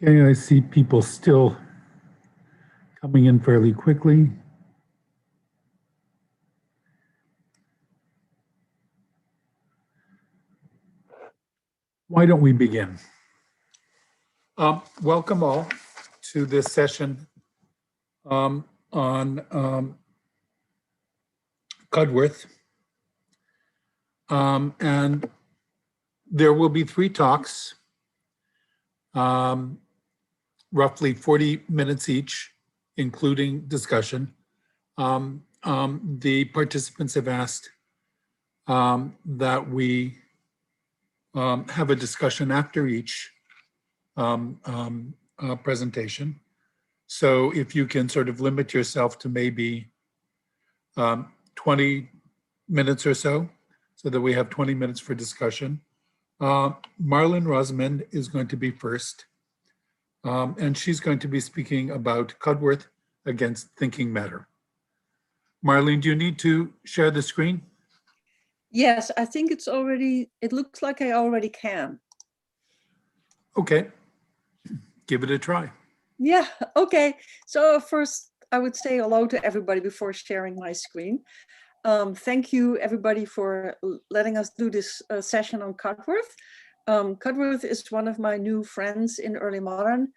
Okay, I see people still coming in fairly quickly. Why don't we begin? Welcome all to this session on Cudworth. And there will be 3 talks, roughly 40 minutes each, including discussion. The participants have asked that we have a discussion after each presentation. So if you can sort of limit yourself to maybe 20 minutes or so that we have 20 minutes for discussion. Marlon Rosamond is going to be first, and she's going to be speaking about Cudworth against thinking matter. Marlene, do you need to share the screen? Yes, I think it looks like I already can. Okay, give it a try. Yeah, okay. So first, I would say hello to everybody before sharing my screen. Thank you, everybody, for letting us do this session on Cudworth. Cudworth is one of my new friends in early modern.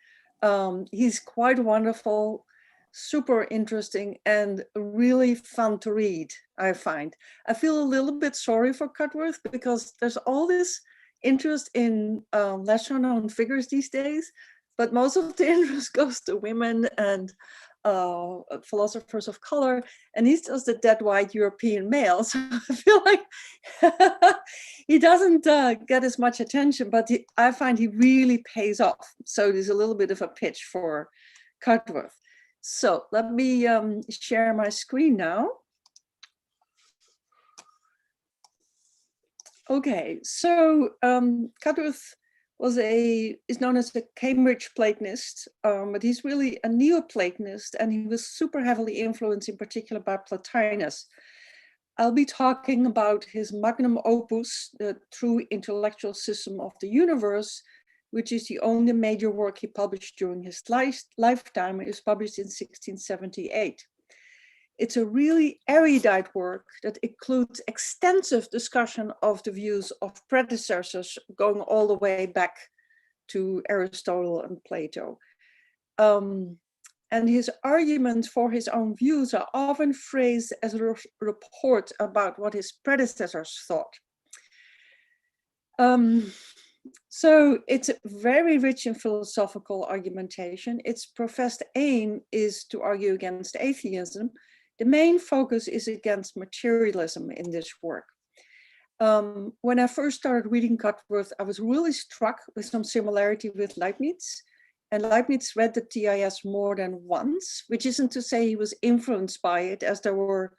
He's quite wonderful, super interesting, and really fun to read, I find. I feel a little bit sorry for Cudworth because there's all this interest in lesser known figures these days, but most of the interest goes to women and philosophers of color, and he's just a dead white European male. So I feel like he doesn't get as much attention, but I find he really pays off. So there's a little bit of a pitch for Cudworth. So let me share my screen now. Okay, so Cudworth is known as a Cambridge Platonist, but he's really a Neoplatonist, and he was super heavily influenced in particular by Plotinus. I'll be talking about his magnum opus, The True Intellectual System of the Universe, which is the only major work he published during his lifetime. It was published in 1678. It's a really erudite work that includes extensive discussion of the views of predecessors going all the way back to Aristotle and Plato. And his arguments for his own views are often phrased as a report about what his predecessors thought. So it's very rich in philosophical argumentation. Its professed aim is to argue against atheism. The main focus is against materialism in this work. When I first started reading Cudworth, I was really struck with some similarity with Leibniz. And Leibniz read the TIS more than once, which isn't to say he was influenced by it, as there were,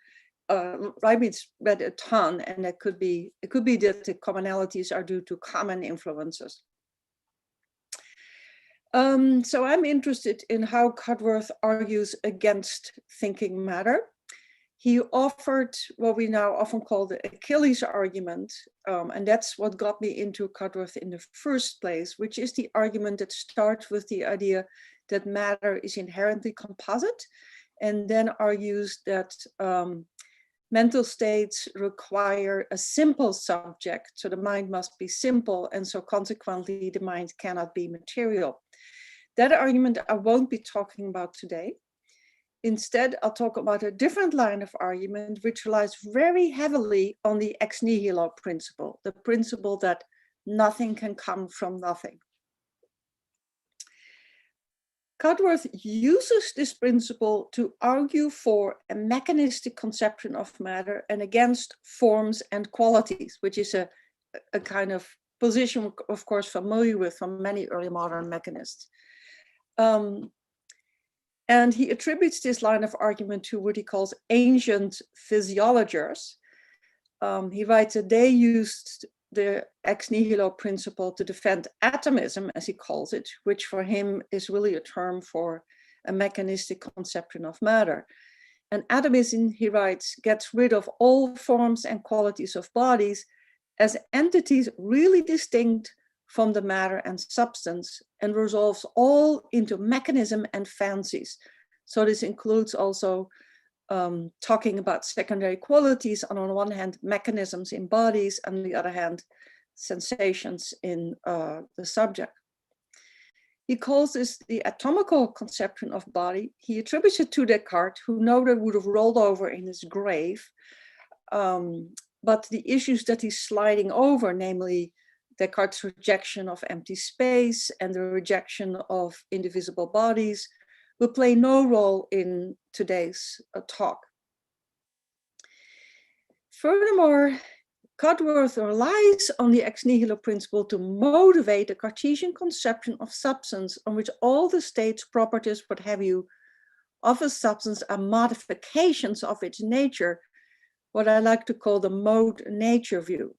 Leibniz read a ton, and it could be that the commonalities are due to common influences. So I'm interested in how Cudworth argues against thinking matter. He offered what we now often call the Achilles Argument, and that's what got me into Cudworth in the first place, which is the argument that starts with the idea that matter is inherently composite, and then argues that mental states require a simple subject, so the mind must be simple, and so consequently the mind cannot be material. That argument I won't be talking about today. Instead, I'll talk about a different line of argument which relies very heavily on the ex nihilo principle, the principle that nothing can come from nothing. Cudworth uses this principle to argue for a mechanistic conception of matter and against forms and qualities, which is a kind of position, of course, familiar with from many early modern mechanists. And he attributes this line of argument to what he calls ancient physiologists. He writes that they used the ex nihilo principle to defend atomism, as he calls it, which for him is really a term for a mechanistic conception of matter. And atomism, he writes, gets rid of all forms and qualities of bodies as entities really distinct from the matter and substance and resolves all into mechanism and fancies. So this includes also talking about secondary qualities, and on one hand, mechanisms in bodies, and on the other hand, sensations in the subject. He calls this the atomical conception of body. He attributes it to Descartes, who no doubt would have rolled over in his grave. But the issues that he's sliding over, namely Descartes' rejection of empty space and the rejection of indivisible bodies, will play no role in today's talk. Furthermore, Cudworth relies on the ex nihilo principle to motivate a Cartesian conception of substance on which all the states, properties, what have you, of a substance are modifications of its nature, what I like to call the mode nature view.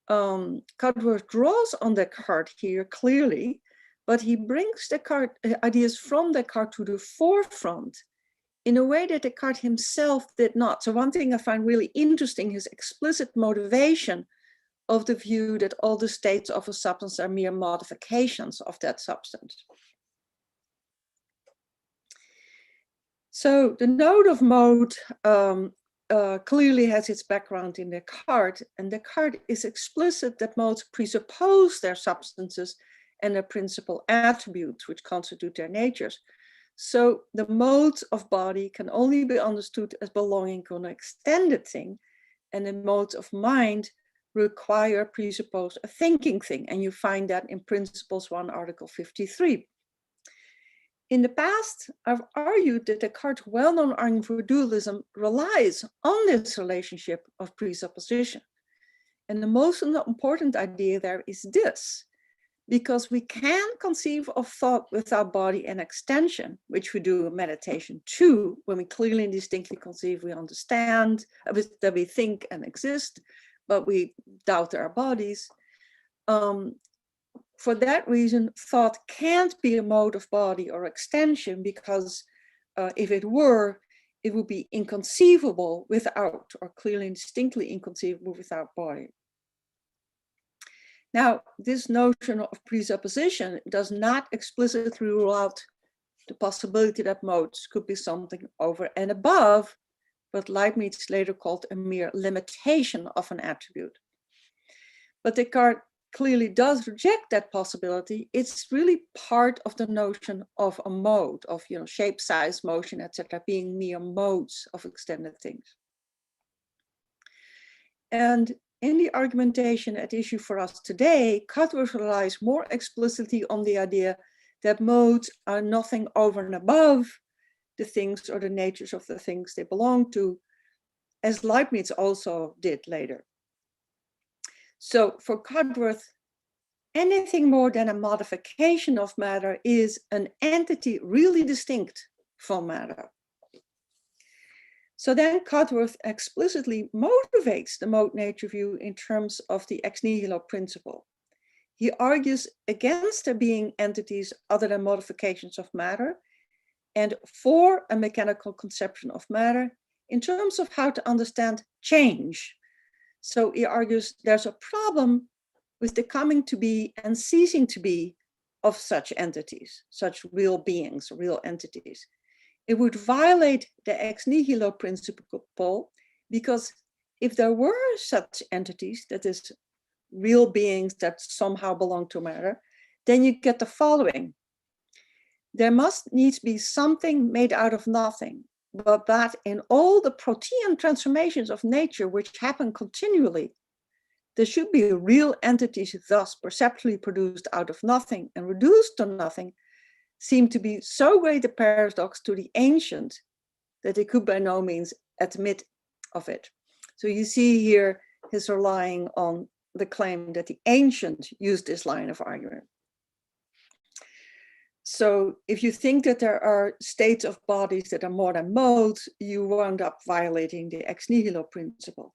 Cudworth draws on Descartes here clearly, but he brings Descartes ideas from Descartes to the forefront in a way that Descartes himself did not. So one thing I find really interesting is explicit motivation of the view that all the states of a substance are mere modifications of that substance. So the note of mode clearly has its background in Descartes, and Descartes is explicit that modes presuppose their substances and their principal attributes, which constitute their natures. So the modes of body can only be understood as belonging to an extended thing, and the modes of mind require, presuppose a thinking thing, and you find that in Principles 1, Article 53. In the past, I've argued that Descartes' well-known argument for dualism relies on this relationship of presupposition. And the most important idea there is this: because we can conceive of thought without body and extension, which we do in meditation too, when we clearly and distinctly conceive, we understand that we think and exist, but we doubt our bodies. For that reason, thought can't be a mode of body or extension, because if it were, it would be inconceivable without, or clearly and distinctly inconceivable without body. Now, this notion of presupposition does not explicitly rule out the possibility that modes could be something over and above what Leibniz later called a mere limitation of an attribute. But Descartes clearly does reject that possibility. It's really part of the notion of a mode, of shape, size, motion, etc., being mere modes of extended things. And in the argumentation at issue for us today, Cudworth relies more explicitly on the idea that modes are nothing over and above the things or the natures of the things they belong to, as Leibniz also did later. So for Cudworth, anything more than a modification of matter is an entity really distinct from matter. So then Cudworth explicitly motivates the mode nature view in terms of the ex nihilo principle. He argues against there being entities other than modifications of matter, and for a mechanical conception of matter in terms of how to understand change. So he argues there's a problem with the coming to be and ceasing to be of such entities, such real beings, real entities. It would violate the ex nihilo principle, because if there were such entities, that is, real beings that somehow belong to matter, then you get the following. There must needs be something made out of nothing, but that in all the protean transformations of nature which happen continually, there should be real entities thus perceptually produced out of nothing and reduced to nothing, seem to be so great a paradox to the ancient that they could by no means admit of it. So you see here his relying on the claim that the ancient used this line of argument. So if you think that there are states of bodies that are more than modes, you wound up violating the ex nihilo principle.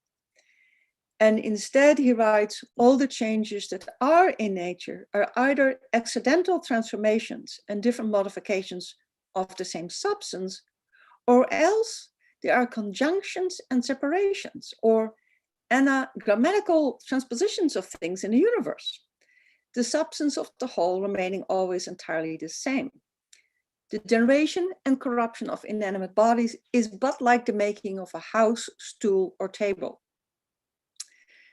And instead, he writes, all the changes that are in nature are either accidental transformations and different modifications of the same substance, or else they are conjunctions and separations, or anagrammatical transpositions of things in the universe. the substance of the whole remaining always entirely the same. The generation and corruption of inanimate bodies is but like the making of a house, stool, or table.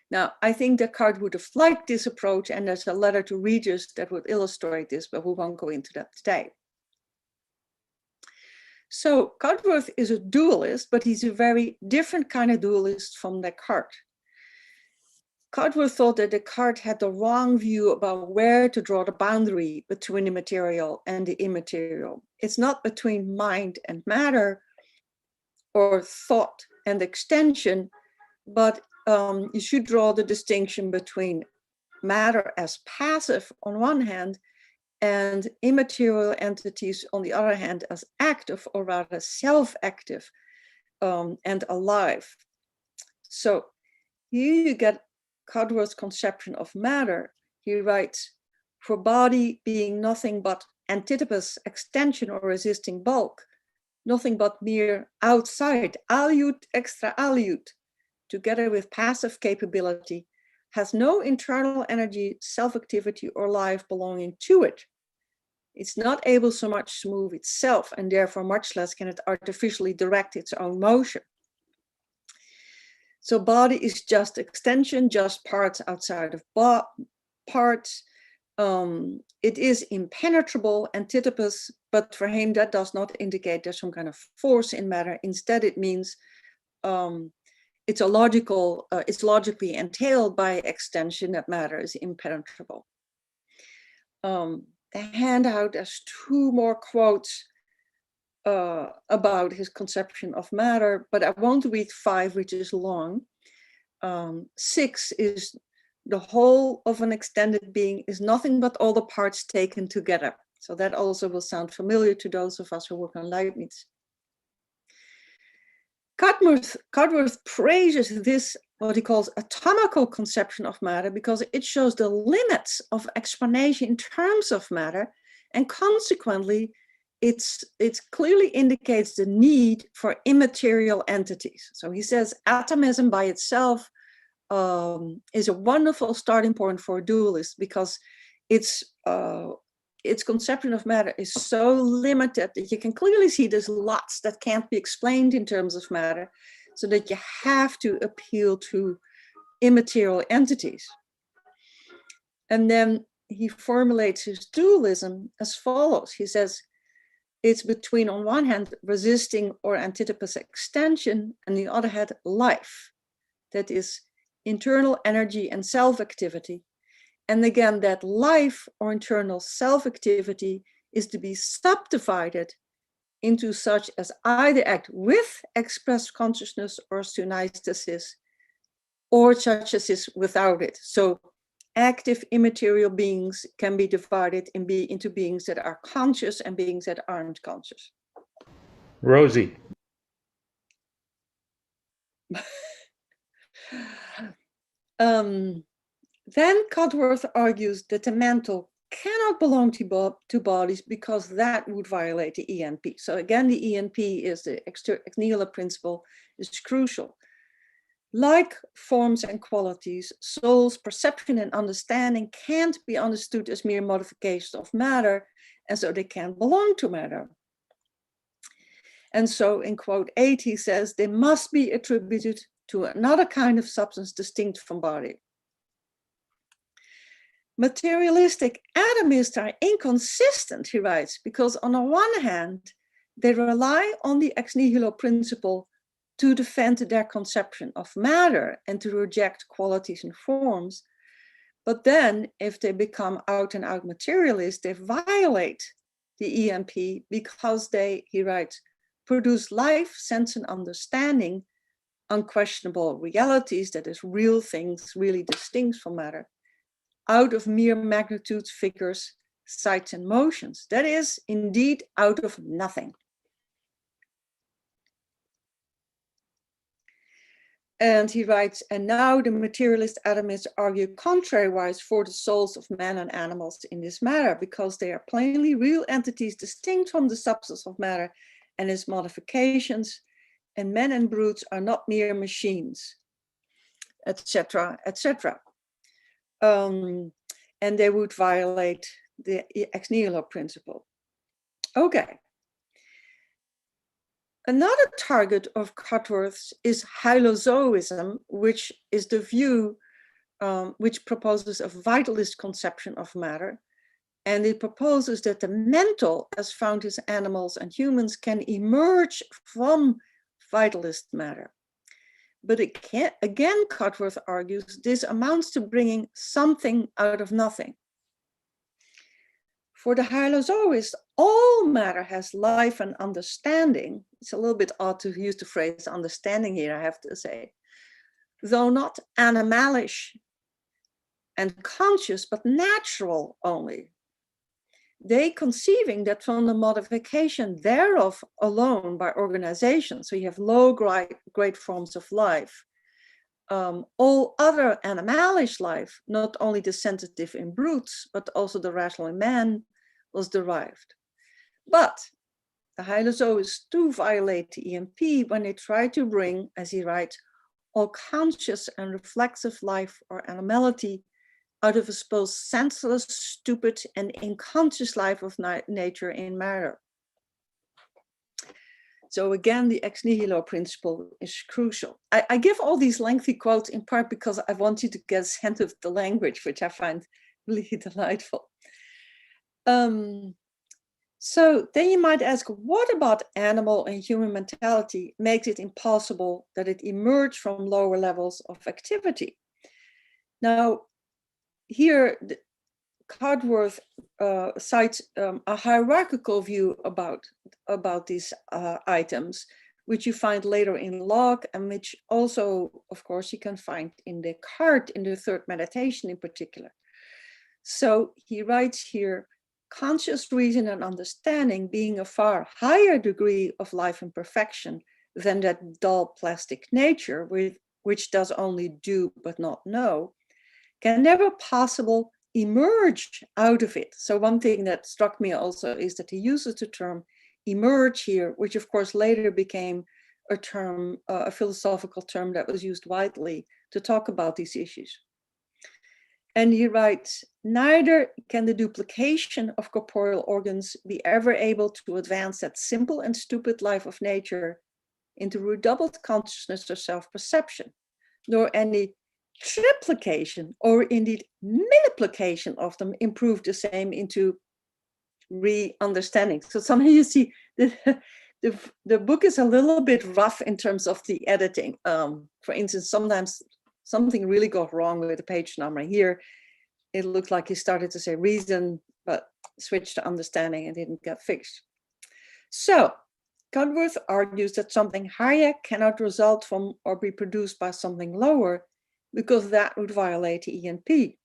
Now, I think Descartes would have liked this approach, and there's a letter to Regis that would illustrate this, but we won't go into that today. So Cudworth is a dualist, but he's a very different kind of dualist from Descartes. Cudworth thought that Descartes had the wrong view about where to draw the boundary between the material and the immaterial. It's not between mind and matter or thought and extension, but you should draw the distinction between matter as passive on one hand and immaterial entities on the other hand as active, or rather self-active and alive. So here you get Cudworth's conception of matter. He writes, for body being nothing but antithetical extension or resisting bulk, nothing but mere outside, aliud extra aliud, together with passive capability, has no internal energy, self-activity, or life belonging to it. It's not able so much to move itself, and therefore much less can it artificially direct its own motion. So body is just extension, just parts outside of parts. It is impenetrable, antithetical, but for him that does not indicate there's some kind of force in matter. Instead, it means it's logically entailed by extension that matter is impenetrable. The handout has two more quotes about his conception of matter, but I won't read 5, which is long. 6 is the whole of an extended being is nothing but all the parts taken together. So that also will sound familiar to those of us who work on Leibniz. Cudworth praises this, what he calls atomical conception of matter, because it shows the limits of explanation in terms of matter, and consequently, it clearly indicates the need for immaterial entities. So he says atomism by itself is a wonderful starting point for a dualist, because its conception of matter is so limited that you can clearly see there's lots that can't be explained in terms of matter, so that you have to appeal to immaterial entities. And then he formulates his dualism as follows. He says, it's between, on one hand, resisting or antithetical extension, and the other hand, life. That is internal energy and self-activity. And again, that life or internal self-activity is to be subdivided into such as either act with express consciousness or synesthesis, or such as is without it. So active immaterial beings can be divided into beings that are conscious and beings that aren't conscious. Rosie. Then Cudworth argues that the mental cannot belong to bodies because that would violate the ENP. So again, the ENP is the ex nihilo principle, is crucial. Like forms and qualities, soul's perception and understanding can't be understood as mere modifications of matter, and so they can't belong to matter. And so in quote 8, he says, they must be attributed to another kind of substance distinct from body. Materialistic atomists are inconsistent, he writes, because on the one hand, they rely on the ex nihilo principle to defend their conception of matter and to reject qualities and forms. But then, if they become out and out materialists, they violate the ENP because they, he writes, produce life, sense, and understanding, unquestionable realities, that is, real things really distinct from matter, out of mere magnitudes, figures, sights, and motions. That is, indeed, out of nothing. And he writes, and now the materialist atomists argue contrariwise for the souls of men and animals in this matter, because they are plainly real entities distinct from the substance of matter and its modifications, and men and brutes are not mere machines, etc., etc. And and they would violate the ex nihilo principle. Okay. Another target of Cudworth's is hylozoism, which is the view which proposes a vitalist conception of matter. And it proposes that the mental, as found in animals and humans, can emerge from vitalist matter. But it can't, again, Cudworth argues, this amounts to bringing something out of nothing. For the hylozoist, all matter has life and understanding. It's a little bit odd to use the phrase understanding here, I have to say. Though not animalish and conscious, but natural only. They conceiving that from the modification thereof alone by organization, so you have low grade forms of life, all other animalish life, not only the sensitive in brutes, but also the rational in man, was derived. But the hylozoists do violate the EMP when they try to bring, as he writes, all conscious and reflexive life or animality out of a supposed senseless, stupid, and unconscious life of nature in matter. So again, the ex nihilo principle is crucial. I give all these lengthy quotes in part because I want you to get a sense of the language, which I find really delightful. So then you might ask, what about animal and human mentality makes it impossible that it emerged from lower levels of activity? Now, here, Cudworth cites a hierarchical view about these items, which you find later in Locke, and which also, of course, you can find in Descartes in the third meditation in particular. So he writes here, conscious reason and understanding being a far higher degree of life and perfection than that dull plastic nature, which does only do but not know, can never possible emerge out of it. So one thing that struck me also is that he uses the term emerge here, which of course later became a term, a philosophical term that was used widely to talk about these issues. And he writes, neither can the duplication of corporeal organs be ever able to advance that simple and stupid life of nature into redoubled consciousness or self-perception, nor any triplication or indeed multiplication of them improve the same into re-understanding. So somehow you see the book is a little bit rough in terms of the editing. For instance, sometimes something really got wrong with the page number. Here, it looked like he started to say reason, but switched to understanding and didn't get fixed. So Cudworth argues that something higher cannot result from or be produced by something lower, because that would violate the EMP.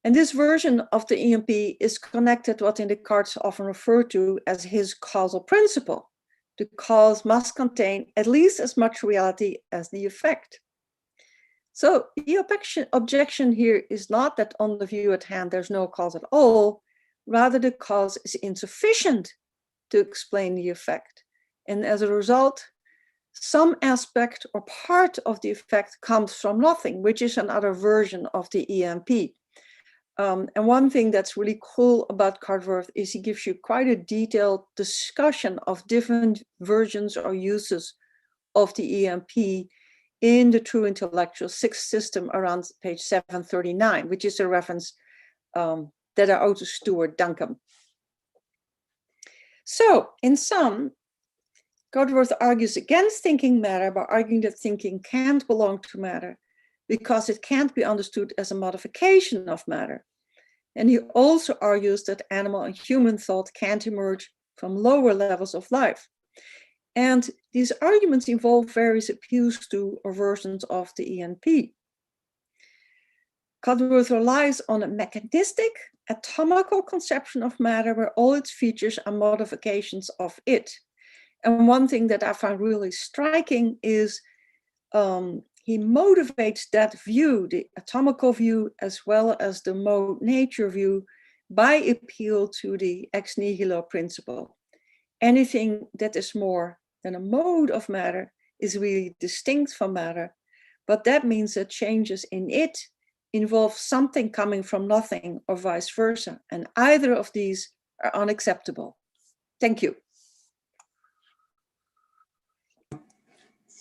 And this version of the EMP is connected to what in Descartes often referred to as his causal principle. The cause must contain at least as much reality as the effect. So the objection here is not that on the view at hand there's no cause at all, rather the cause is insufficient to explain the effect. And as a result, some aspect or part of the effect comes from nothing, which is another version of the EMP. And one thing that's really cool about Cudworth is he gives you quite a detailed discussion of different versions or uses of the EMP in the True Intellectual Sixth System around page 739, which is a reference that I owe to Stuart Duncan. So in sum, Cudworth argues against thinking matter by arguing that thinking can't belong to matter because it can't be understood as a modification of matter. And he also argues that animal and human thought can't emerge from lower levels of life. And these arguments involve various appeals to or versions of the EMP. Cudworth relies on a mechanistic, atomical conception of matter where all its features are modifications of it. And one thing that I find really striking is he motivates that view, the atomical view, as well as the mode nature view, by appeal to the ex nihilo principle. Anything that is more than a mode of matter is really distinct from matter, but that means that changes in it involve something coming from nothing or vice versa. And either of these are unacceptable. Thank you.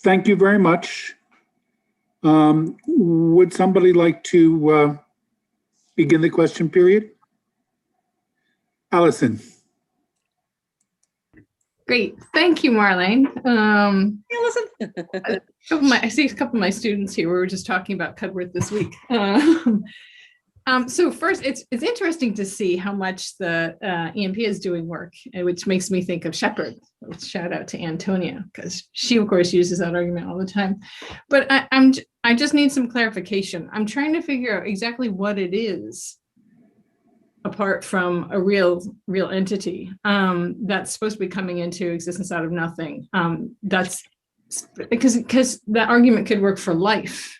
Thank you very much. Would somebody like to begin the question period? Allison. Great. Thank you, Marlene. Hey, listen. I see a couple of my students here. We were just talking about Cudworth this week. So first, it's interesting to see how much the EMP is doing work, which makes me think of Shepard. Shout out to Antonia, because she, of course, uses that argument all the time. But I just need some clarification. I'm trying to figure out exactly what it is, apart from a real entity that's supposed to be coming into existence out of nothing. That's because that argument could work for life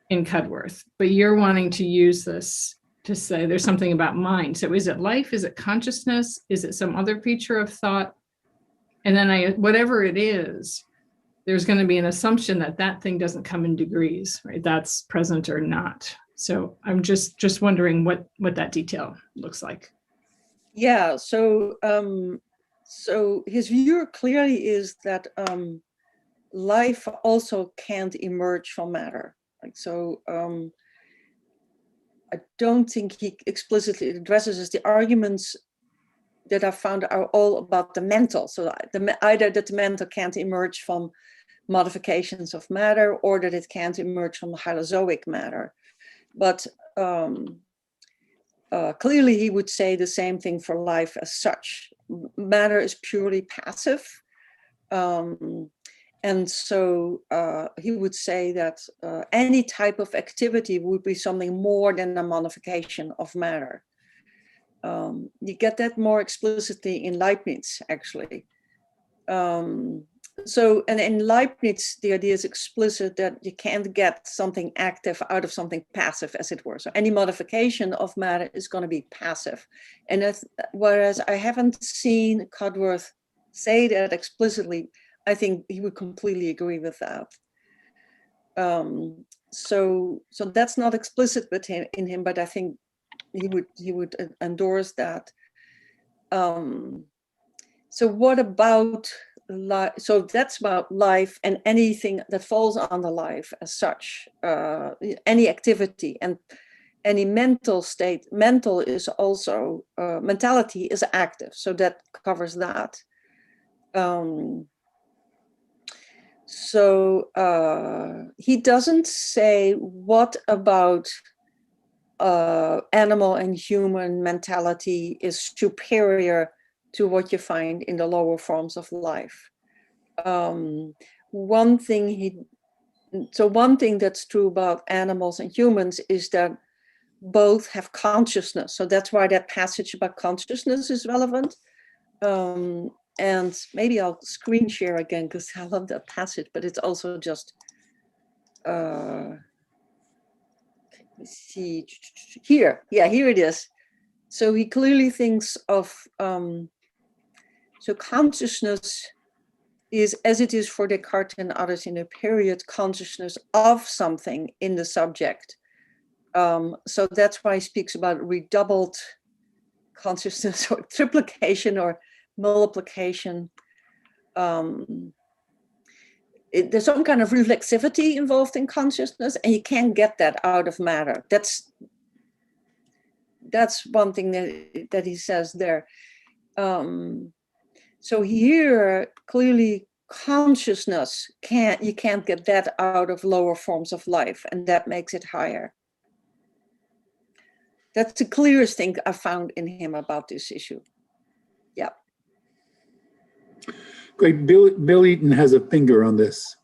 in Cudworth, but you're wanting to use this to say there's something about mind. So is it life? Is it consciousness? Is it some other feature of thought? And then whatever it is, there's going to be an assumption that that thing doesn't come in degrees, right? That's present or not. So I'm just wondering what that detail looks like. Yeah, so his view clearly is that life also can't emerge from matter. Like, so I don't think he explicitly addresses this. The arguments that I found are all about the mental. So either that the mental can't emerge from modifications of matter, or that it can't emerge from holozoic matter. But clearly he would say the same thing for life as such. Matter is purely passive. And so he would say that any type of activity would be something more than a modification of matter. You get that more explicitly in Leibniz, actually. So, and in Leibniz, the idea is explicit that you can't get something active out of something passive, as it were. So any modification of matter is going to be passive. And whereas I haven't seen Cudworth say that explicitly, I think he would completely agree with that. So that's not explicit in him, but I think he would endorse that. So what about life? So that's about life and anything that falls under life as such, any activity and any mental state. Mental is also, mentality is active, so that covers that. So he doesn't say what about animal and human mentality is superior to what you find in the lower forms of life. One thing that's true about animals and humans is that both have consciousness. So that's why that passage about consciousness is relevant. And maybe I'll screen share again because I love that passage, but it's also just, let me see, here. Yeah, here it is. So he clearly thinks of, so consciousness is, as it is for Descartes and others in a period, consciousness of something in the subject. So that's why he speaks about redoubled consciousness or triplication or multiplication. There's some kind of reflexivity involved in consciousness, and you can't get that out of matter. That's one thing that he says there. So here, clearly, consciousness you can't get that out of lower forms of life, and that makes it higher. That's the clearest thing I found in him about this issue. Yeah. Great. Bill Eaton has a finger on this.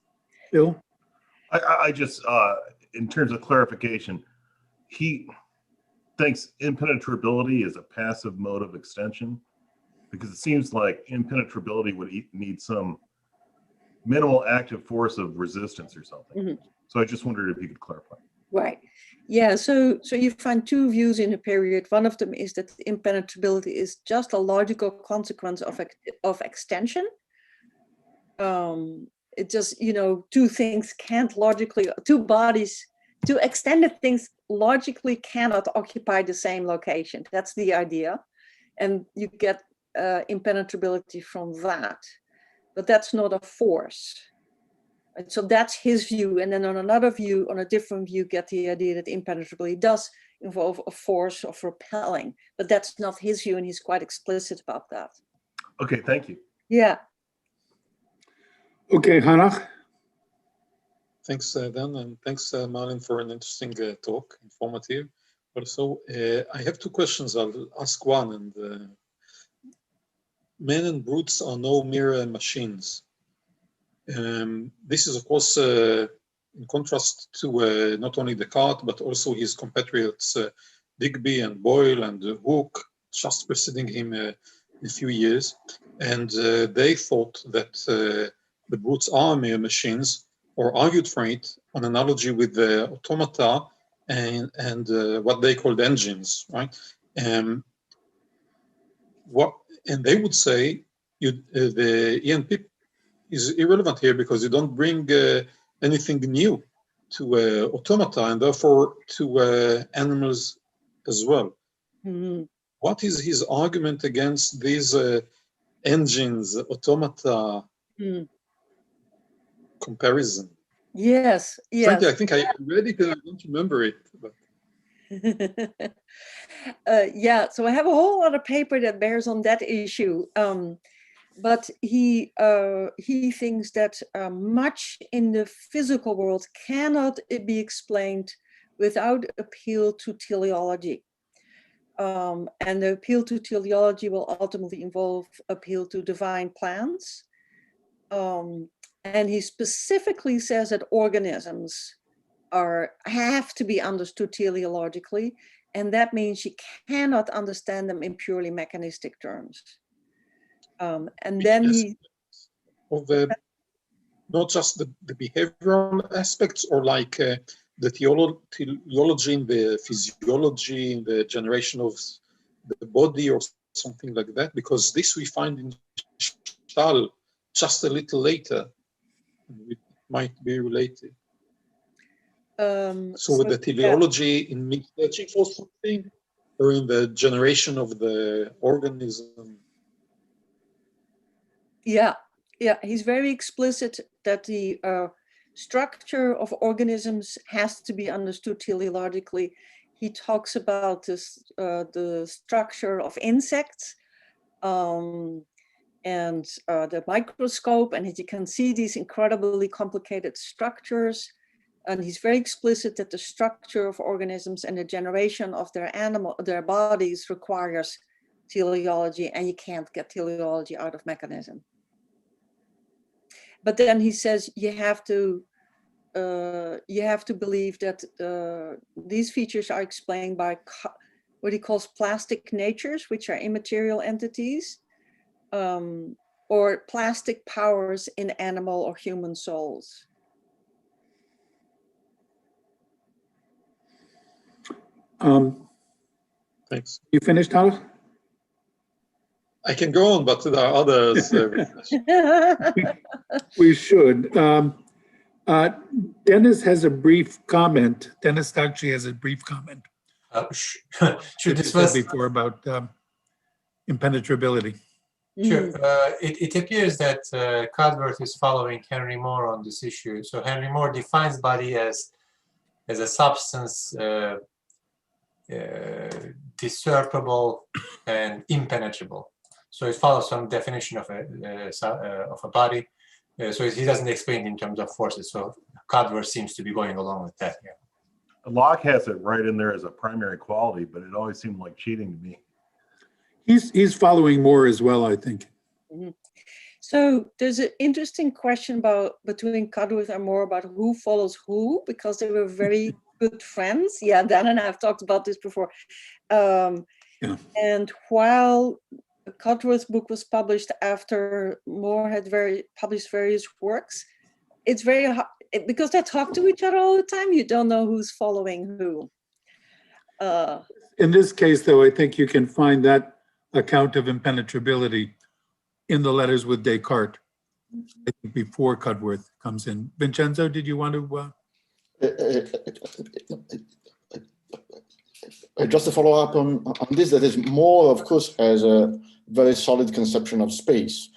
Bill? I just, in terms of clarification, he thinks impenetrability is a passive mode of extension, because it seems like impenetrability would need some minimal active force of resistance or something. Mm-hmm. So I just wondered if you could clarify. Right. Yeah, so you find two views in a period. One of them is that impenetrability is just a logical consequence of extension. It just, two things can't logically, two bodies to extended things logically cannot occupy the same location. That's the idea. And you get impenetrability from that. But that's not a force. And so that's his view. And then on another view, on a different view, get the idea that impenetrability does involve a force of repelling. But that's not his view, and he's quite explicit about that. Okay, thank you. Yeah. Okay, Hannah. Thanks, Dan, and thanks, Marlin, for an interesting talk, informative. Also, I have two questions. I'll ask one. And men and brutes are no mere machines. This is, of course, in contrast to not only Descartes, but also his compatriots Digby and Boyle and Hooke, just preceding him a few years. And they thought that the brutes are mere machines, or argued for it on analogy with the automata and what they called engines, right? And they would say the ENP is irrelevant here because you don't bring anything new to automata and therefore to animals as well. Mm-hmm. What is his argument against these engines, automata comparison? Yes, yes. Frankly, I think I read it and I don't remember it. But. Yeah, so I have a whole other paper that bears on that issue. But he thinks that much in the physical world cannot be explained without appeal to teleology. And the appeal to teleology will ultimately involve appeal to divine plans. And he specifically says that organisms have to be understood teleologically, and that means you cannot understand them in purely mechanistic terms. And then he of not just the behavioral aspects, or like the teleology in the physiology, in the generation of the body, or something like that, because this we find in Stahl just a little later. It might be related. So with the teleology in me searching for something, or in the generation of the organism. Yeah, he's very explicit that the structure of organisms has to be understood teleologically. He talks about this, the structure of insects and the microscope, and you can see these incredibly complicated structures. And he's very explicit that the structure of organisms and the generation of their bodies requires teleology, and you can't get teleology out of mechanism. But then he says you have to believe that these features are explained by what he calls plastic natures, which are immaterial entities, or plastic powers in animal or human souls. Thanks. You finished, Hannah? I can go on, but there are others. We should. Dennis has a brief comment. Dennis actually has a brief comment. Should That this you was said before about impenetrability. sure? It appears that Cudworth is following Henry Moore on this issue. So Henry Moore defines body as a substance discernible and impenetrable. So it follows some definition of a body. So he doesn't explain in terms of forces. So Cudworth seems to be going along with that. Yeah. Locke has it right in there as a primary quality, but it always seemed like cheating to me. He's following Moore as well, I think. Mm-hmm. So there's an interesting question between Cudworth and Moore about who follows who, because they were very good friends. Yeah, Dan and I have talked about this before. And while Cudworth's book was published after Moore had published various works, it's very hard, because they talk to each other all the time, you don't know who's following who. In this case, though, I think you can find that account of impenetrability in the letters with Descartes, I think before Cudworth comes in. Vincenzo, did you want to? Just to follow up on this, that is more, of course, has a very solid conception of space.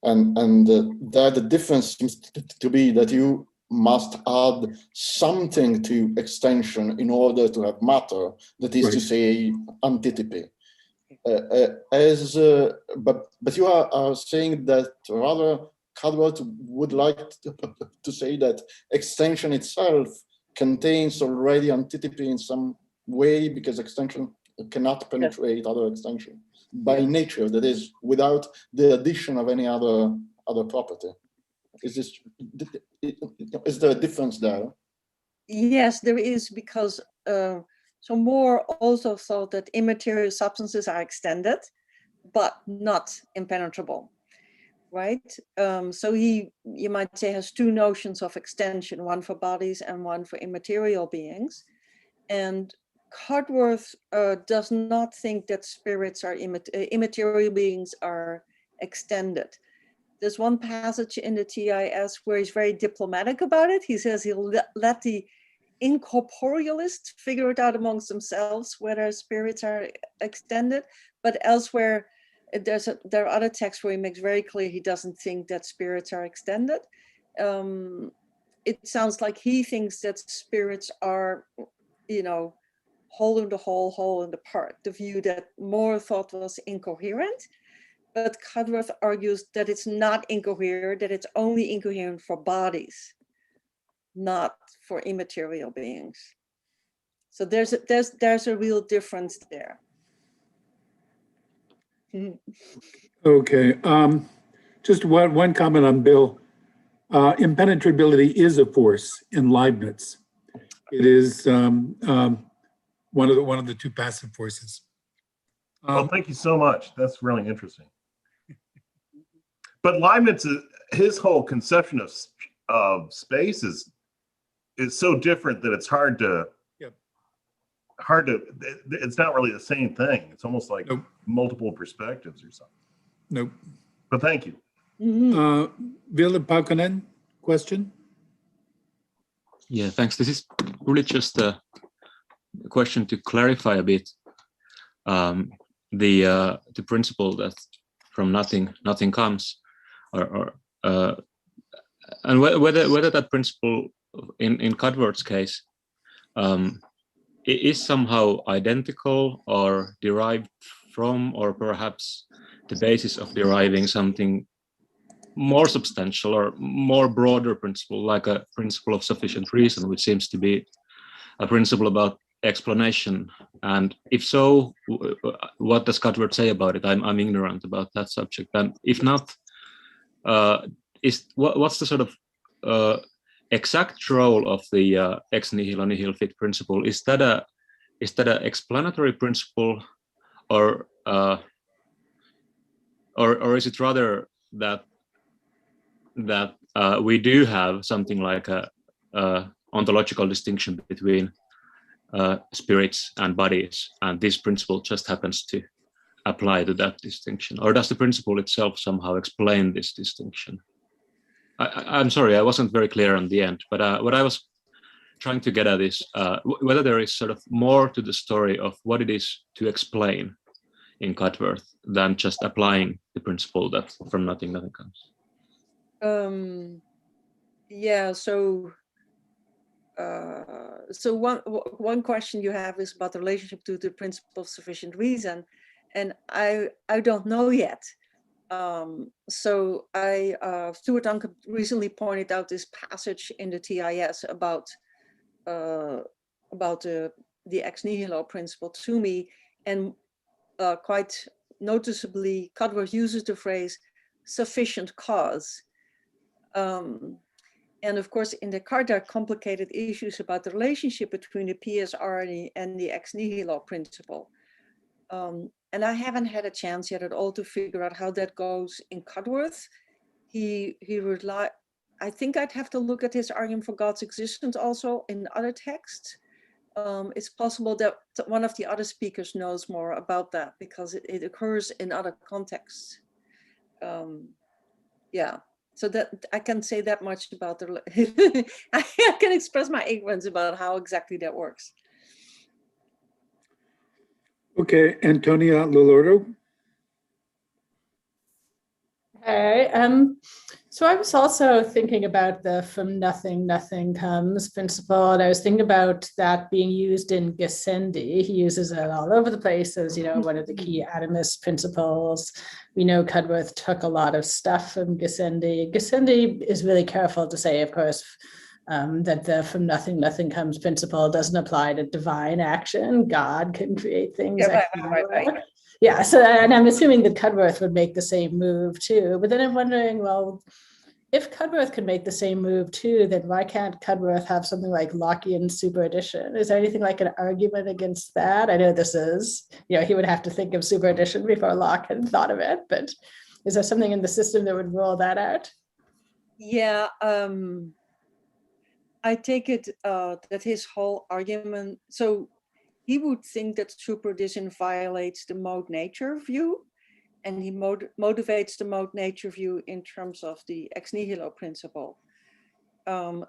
And that the difference seems to be that you must add something to extension in order to have matter, that is to say, antipathy. But you are saying that rather Cudworth would like to say that extension itself contains already antipathy in some way, because extension cannot penetrate other extension by nature, that is, without the addition of any other property. Is there a difference there? Yes, there is, because so Moore also thought that immaterial substances are extended, but not impenetrable, right? So you might say, has two notions of extension, one for bodies and one for immaterial beings. And Cudworth does not think that spirits are immaterial beings are extended. There's one passage in the TIS where he's very diplomatic about it. He says he'll let the incorporealists figure it out amongst themselves whether spirits are extended, but elsewhere there are other texts where he makes very clear he doesn't think that spirits are extended. It sounds like he thinks that spirits are, whole in the whole, whole in the part, the view that Moore thought was incoherent. But Cudworth argues that it's not incoherent, that it's only incoherent for bodies, not for immaterial beings. So there's a real difference there. Okay, just one comment on Bill. Impenetrability is a force in Leibniz. It is one of the two passive forces. Well, thank you so much. That's really interesting. But Leibniz, his whole conception of space is so different that it's hard to. It's not really the same thing. It's almost like multiple perspectives or something. Nope. But thank you. Ville Paukanen, question? Yeah, thanks. This is really just a question to clarify a bit the principle that from nothing comes, and whether that principle in Cudworth's case is somehow identical or derived from, or perhaps the basis of deriving something more substantial or more broader principle, like a principle of sufficient reason, which seems to be a principle about explanation. And if so, what does Cudworth say about it? I'm ignorant about that subject. And if not, what's the sort of exact role of the ex nihilo nihil fit principle? Is that a explanatory principle, or is it rather that we do have something like a ontological distinction between spirits and bodies, and this principle just happens to apply to that distinction? Or does the principle itself somehow explain this distinction? I'm sorry, I wasn't very clear on the end, but what I was trying to get at is whether there is sort of more to the story of what it is to explain in Cudworth than just applying the principle that from nothing comes. Yeah, so one question you have is about the relationship to the principle of sufficient reason, and I don't know yet. So Stuart Duncan recently pointed out this passage in the TIS about the ex nihilo principle to me, and quite noticeably, Cudworth uses the phrase sufficient cause. And of course, in Descartes, there are complicated issues about the relationship between the PSR and the ex nihilo principle. And I haven't had a chance yet at all to figure out how that goes in Cudworth. I think I'd have to look at his argument for God's existence also in other texts. It's possible that one of the other speakers knows more about that because it occurs in other contexts. Yeah. So that I can say that much about the, I can express my ignorance about how exactly that works. Okay, Antonia Lolordo. Hey, so I was also thinking about the from nothing, nothing comes principle. And I was thinking about that being used in Gassendi. He uses it all over the place as, one of the key atomist principles. We know Cudworth took a lot of stuff from Gassendi. Gassendi is really careful to say, of course, that the from nothing, nothing comes principle doesn't apply to divine action. God can create things. Yeah, right. Yeah, so, and I'm assuming that Cudworth would make the same move too. But then I'm wondering, well, if Cudworth could make the same move too, then why can't Cudworth have something like Lockean superaddition? Is there anything like an argument against that? I know this is, he would have to think of superaddition before Locke had thought of it, but is there something in the system that would rule that out? Yeah, I take it that his whole argument, so he would think that superaddition violates the mode nature view, and he motivates the mode nature view in terms of the ex nihilo principle.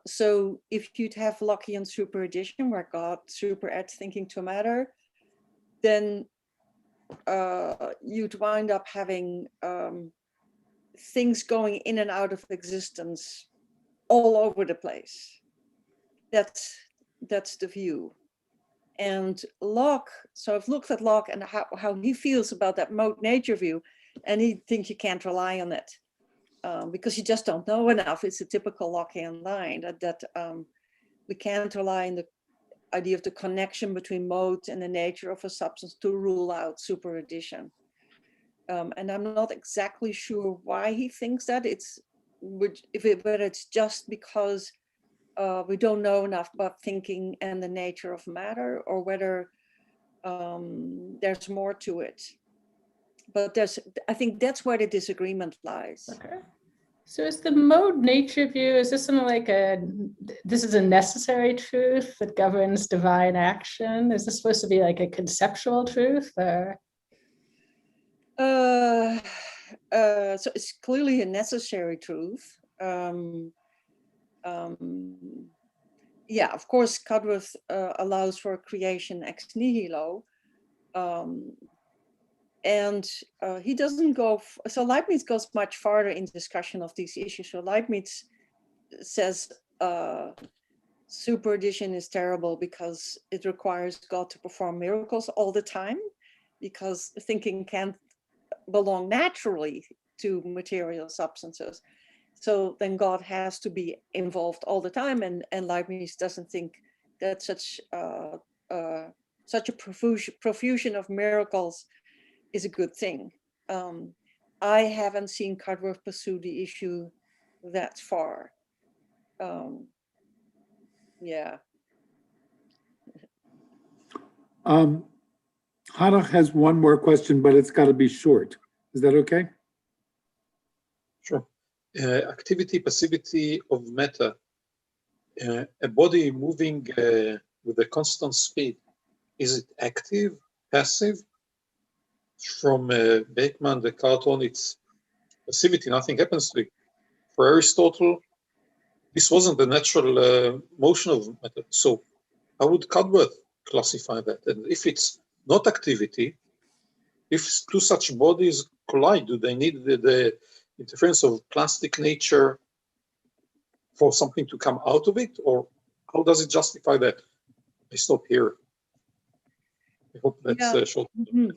So if you'd have Lockean superaddition, where God superadds thinking to matter, then you'd wind up having things going in and out of existence all over the place. That's the view. And Locke, so I've looked at Locke and how he feels about that mode nature view, and he thinks you can't rely on it because you just don't know enough. It's a typical Lockean line that we can't rely on the idea of the connection between modes and the nature of a substance to rule out superaddition. And I'm not exactly sure why he thinks that. Whether it's just because we don't know enough about thinking and the nature of matter, or whether there's more to it. But I think that's where the disagreement lies. Okay. So is the mode nature view, is this something like this is a necessary truth that governs divine action? Is this supposed to be like a conceptual truth, or? So it's clearly a necessary truth. Yeah, of course, Cudworth allows for creation ex nihilo. And he doesn't go, so Leibniz goes much farther in discussion of these issues. So Leibniz says superaddition is terrible because it requires God to perform miracles all the time, because thinking can't belong naturally to material substances. So then God has to be involved all the time, and Leibniz doesn't think that such a profusion of miracles is a good thing. I haven't seen Cudworth pursue the issue that far. Yeah. Hannah has one more question, but it's got to be short. Is that okay? Sure. Activity, passivity of matter. A body moving with a constant speed, is it active, passive? From Beckmann, the cartoon, it's passivity, nothing happens to it. For Aristotle, this wasn't the natural motion of matter. So how would Cudworth classify that? And if it's not activity, if two such bodies collide, do they need the interference of plastic nature for something to come out of it? Or how does it justify that? I stop here. I hope that's short. Mm-hmm.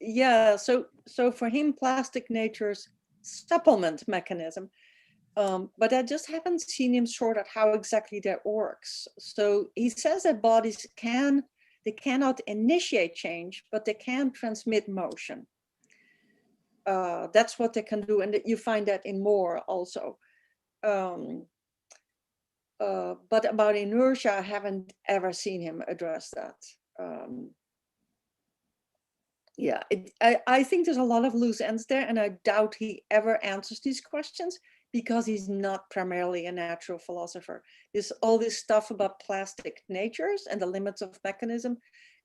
Yeah, so for him, plastic nature's supplement mechanism, but I just haven't seen him sort out how exactly that works. So he says that bodies cannot initiate change, but they can transmit motion. That's what they can do, and you find that in Moore also. But about inertia, I haven't ever seen him address that. Yeah, I think there's a lot of loose ends there, and I doubt he ever answers these questions because he's not primarily a natural philosopher. All this stuff about plastic natures and the limits of mechanism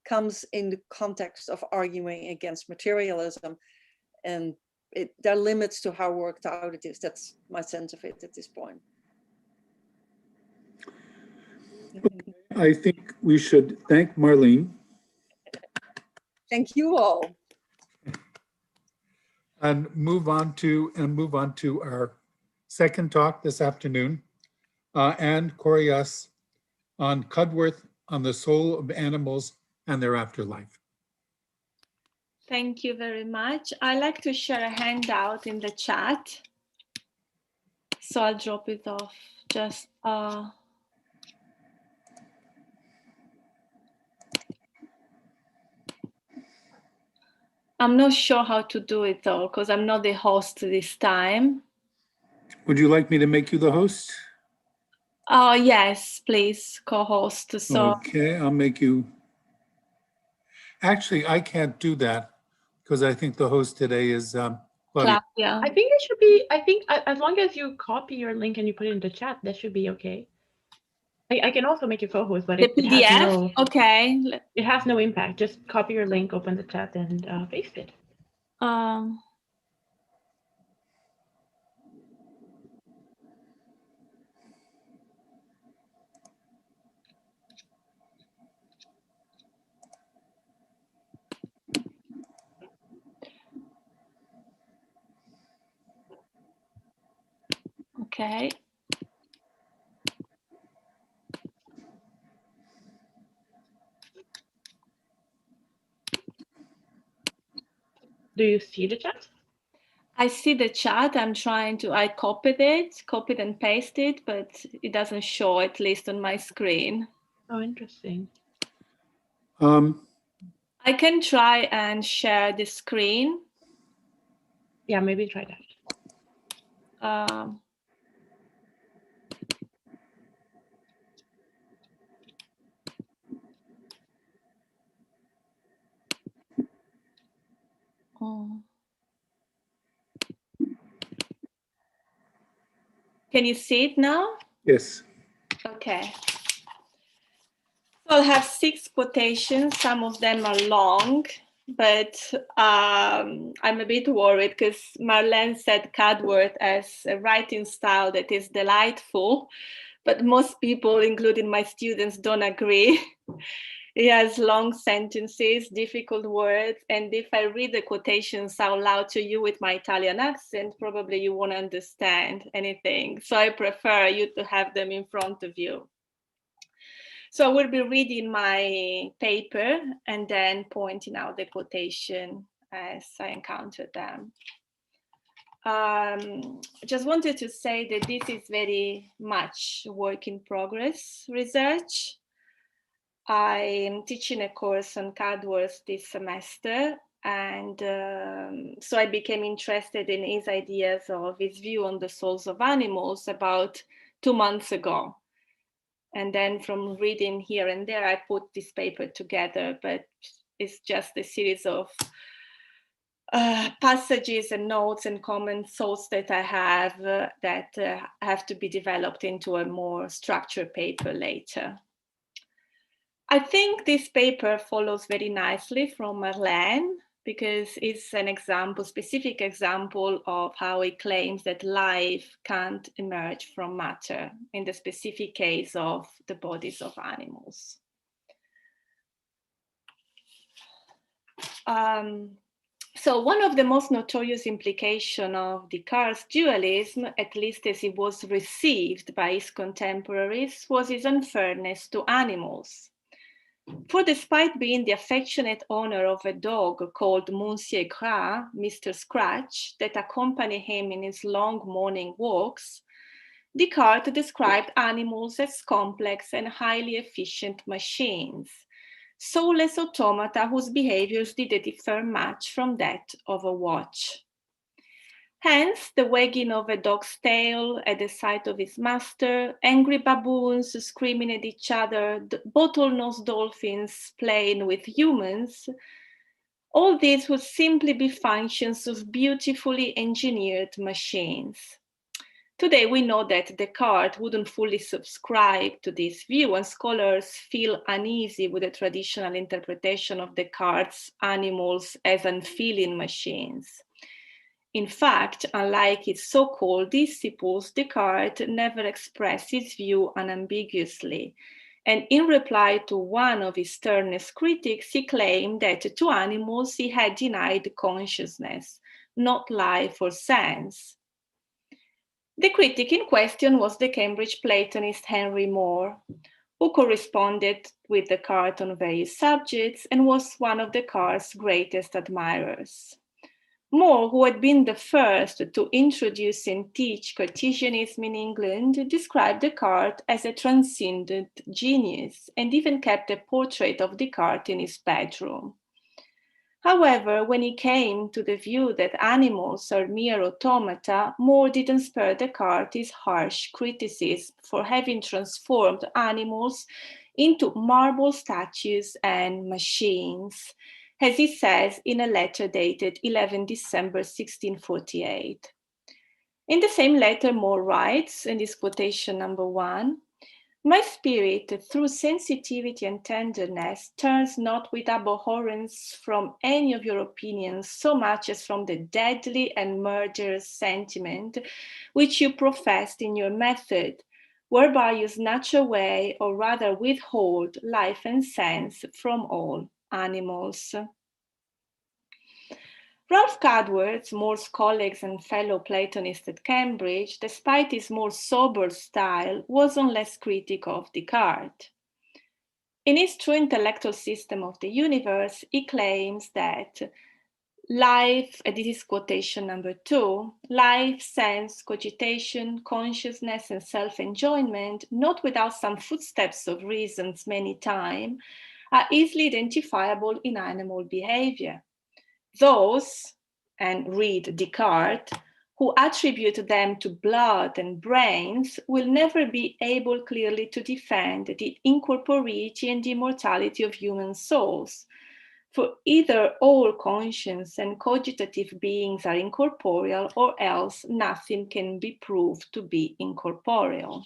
comes in the context of arguing against materialism. And there are limits to how worked out it is. That's my sense of it at this point. I think we should thank Marlene Thank you all. and move on to our second talk this afternoon. And Corias on Cudworth, on the soul of animals and their afterlife. Thank you very much. I like to share a handout in the chat. So I'll drop it off. Just I'm not sure how to do it though, because I'm not the host this time. Would you like me to make you the host? Yes, please, co-host. So Okay, I'll make you. Actually, I can't do that because I think the host today is Claudia. Claudia. I think it should be, I think as long as you copy your link and you put it in the chat, that should be okay. I can also make you co-host, but The it has PDF? no, Okay. it has no impact. Just copy your link, open the chat, and paste it. Okay. Do you see the chat? I see the chat. I copied and pasted, but it doesn't show, at least on my screen. Oh, interesting. I can try and share the screen. Yeah, maybe try that. Can you see it now? Yes. Okay. I'll have 6 quotations. Some of them are long, but I'm a bit worried because Marlene said Cudworth as a writing style that is delightful, but most people, including my students, don't agree. He has long sentences, difficult words, and if I read the quotations out loud to you with my Italian accent, probably you won't understand anything. So I prefer you to have them in front of you. So I will be reading my paper and then pointing out the quotation as I encounter them. Just wanted to say that this is very much work in progress research. I'm teaching a course on Cudworth this semester, and so I became interested in his ideas of his view on the souls of animals about 2 months ago. And then from reading here and there, I put this paper together, but it's just a series of passages and notes and comments, thoughts that I have that have to be developed into a more structured paper later. I think this paper follows very nicely from Marlene because it's an example, specific example of how he claims that life can't emerge from matter in the specific case of the bodies of animals. So one of the most notorious implications of Descartes' dualism, at least as it was received by his contemporaries, was his unfairness to animals. For despite being the affectionate owner of a dog called Monsieur Gras, Mr. Scratch, that accompanied him in his long morning walks, Descartes described animals as complex and highly efficient machines, soulless automata whose behaviors did differ much from that of a watch. Hence, the wagging of a dog's tail at the sight of his master, angry baboons screaming at each other, bottlenose dolphins playing with humans, all this would simply be functions of beautifully engineered machines. Today, we know that Descartes wouldn't fully subscribe to this view, and scholars feel uneasy with the traditional interpretation of Descartes' animals as unfeeling machines. In fact, unlike his so-called disciples, Descartes never expressed his view unambiguously. And in reply to one of his sternest critics, he claimed that to animals he had denied consciousness, not life or sense. The critic in question was the Cambridge Platonist Henry More, who corresponded with Descartes on various subjects and was one of Descartes' greatest admirers. More, who had been the first to introduce and teach Cartesianism in England, described Descartes as a transcendent genius and even kept a portrait of Descartes in his bedroom. However, when he came to the view that animals are mere automata, More didn't spare Descartes his harsh criticism for having transformed animals into marble statues and machines, as he says in a letter dated 11 December 1648. In the same letter, More writes, and this quotation number 1, "My spirit, through sensitivity and tenderness, turns not with abhorrence from any of your opinions so much as from the deadly and murderous sentiment which you professed in your method, whereby you snatch away, or rather withhold, life and sense from all animals." Ralph Cudworth, More's colleague and fellow Platonist at Cambridge, despite his more sober style, wasn't less critical of Descartes. In his True Intellectual System of the Universe, he claims that life, and this is quotation number 2, life, sense, cogitation, consciousness, and self-enjoyment, not without some footsteps of reasons many times, are easily identifiable in animal behavior. Those, and read Descartes, who attribute them to blood and brains will never be able clearly to defend the incorporeity and immortality of human souls. For either all conscious and cogitative beings are incorporeal, or else nothing can be proved to be incorporeal.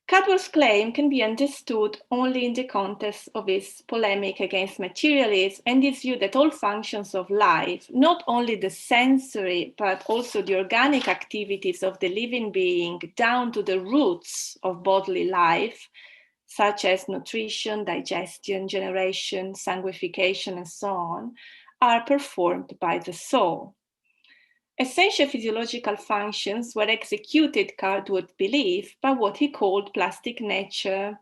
Cudworth's claim can be understood only in the context of his polemic against materialism and his view that all functions of life, not only the sensory, but also the organic activities of the living being down to the roots of bodily life, such as nutrition, digestion, generation, sanguification, and so on, are performed by the soul. Essential physiological functions were executed, Cudworth believed, by what he called plastic nature,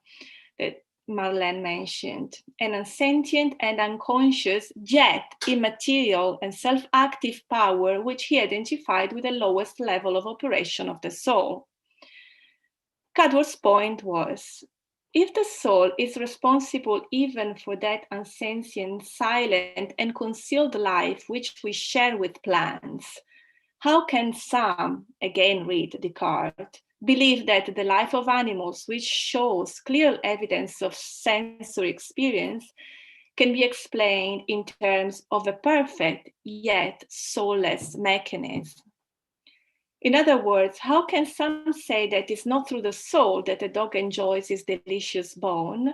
that Marlene mentioned, an unsentient and unconscious, yet immaterial and self-active power, which he identified with the lowest level of operation of the soul. Cudworth's point was, if the soul is responsible even for that unsentient, silent, and concealed life which we share with plants, how can some, again read Descartes, believe that the life of animals, which shows clear evidence of sensory experience, can be explained in terms of a perfect yet soulless mechanism? In other words, how can some say that it's not through the soul that a dog enjoys his delicious bone,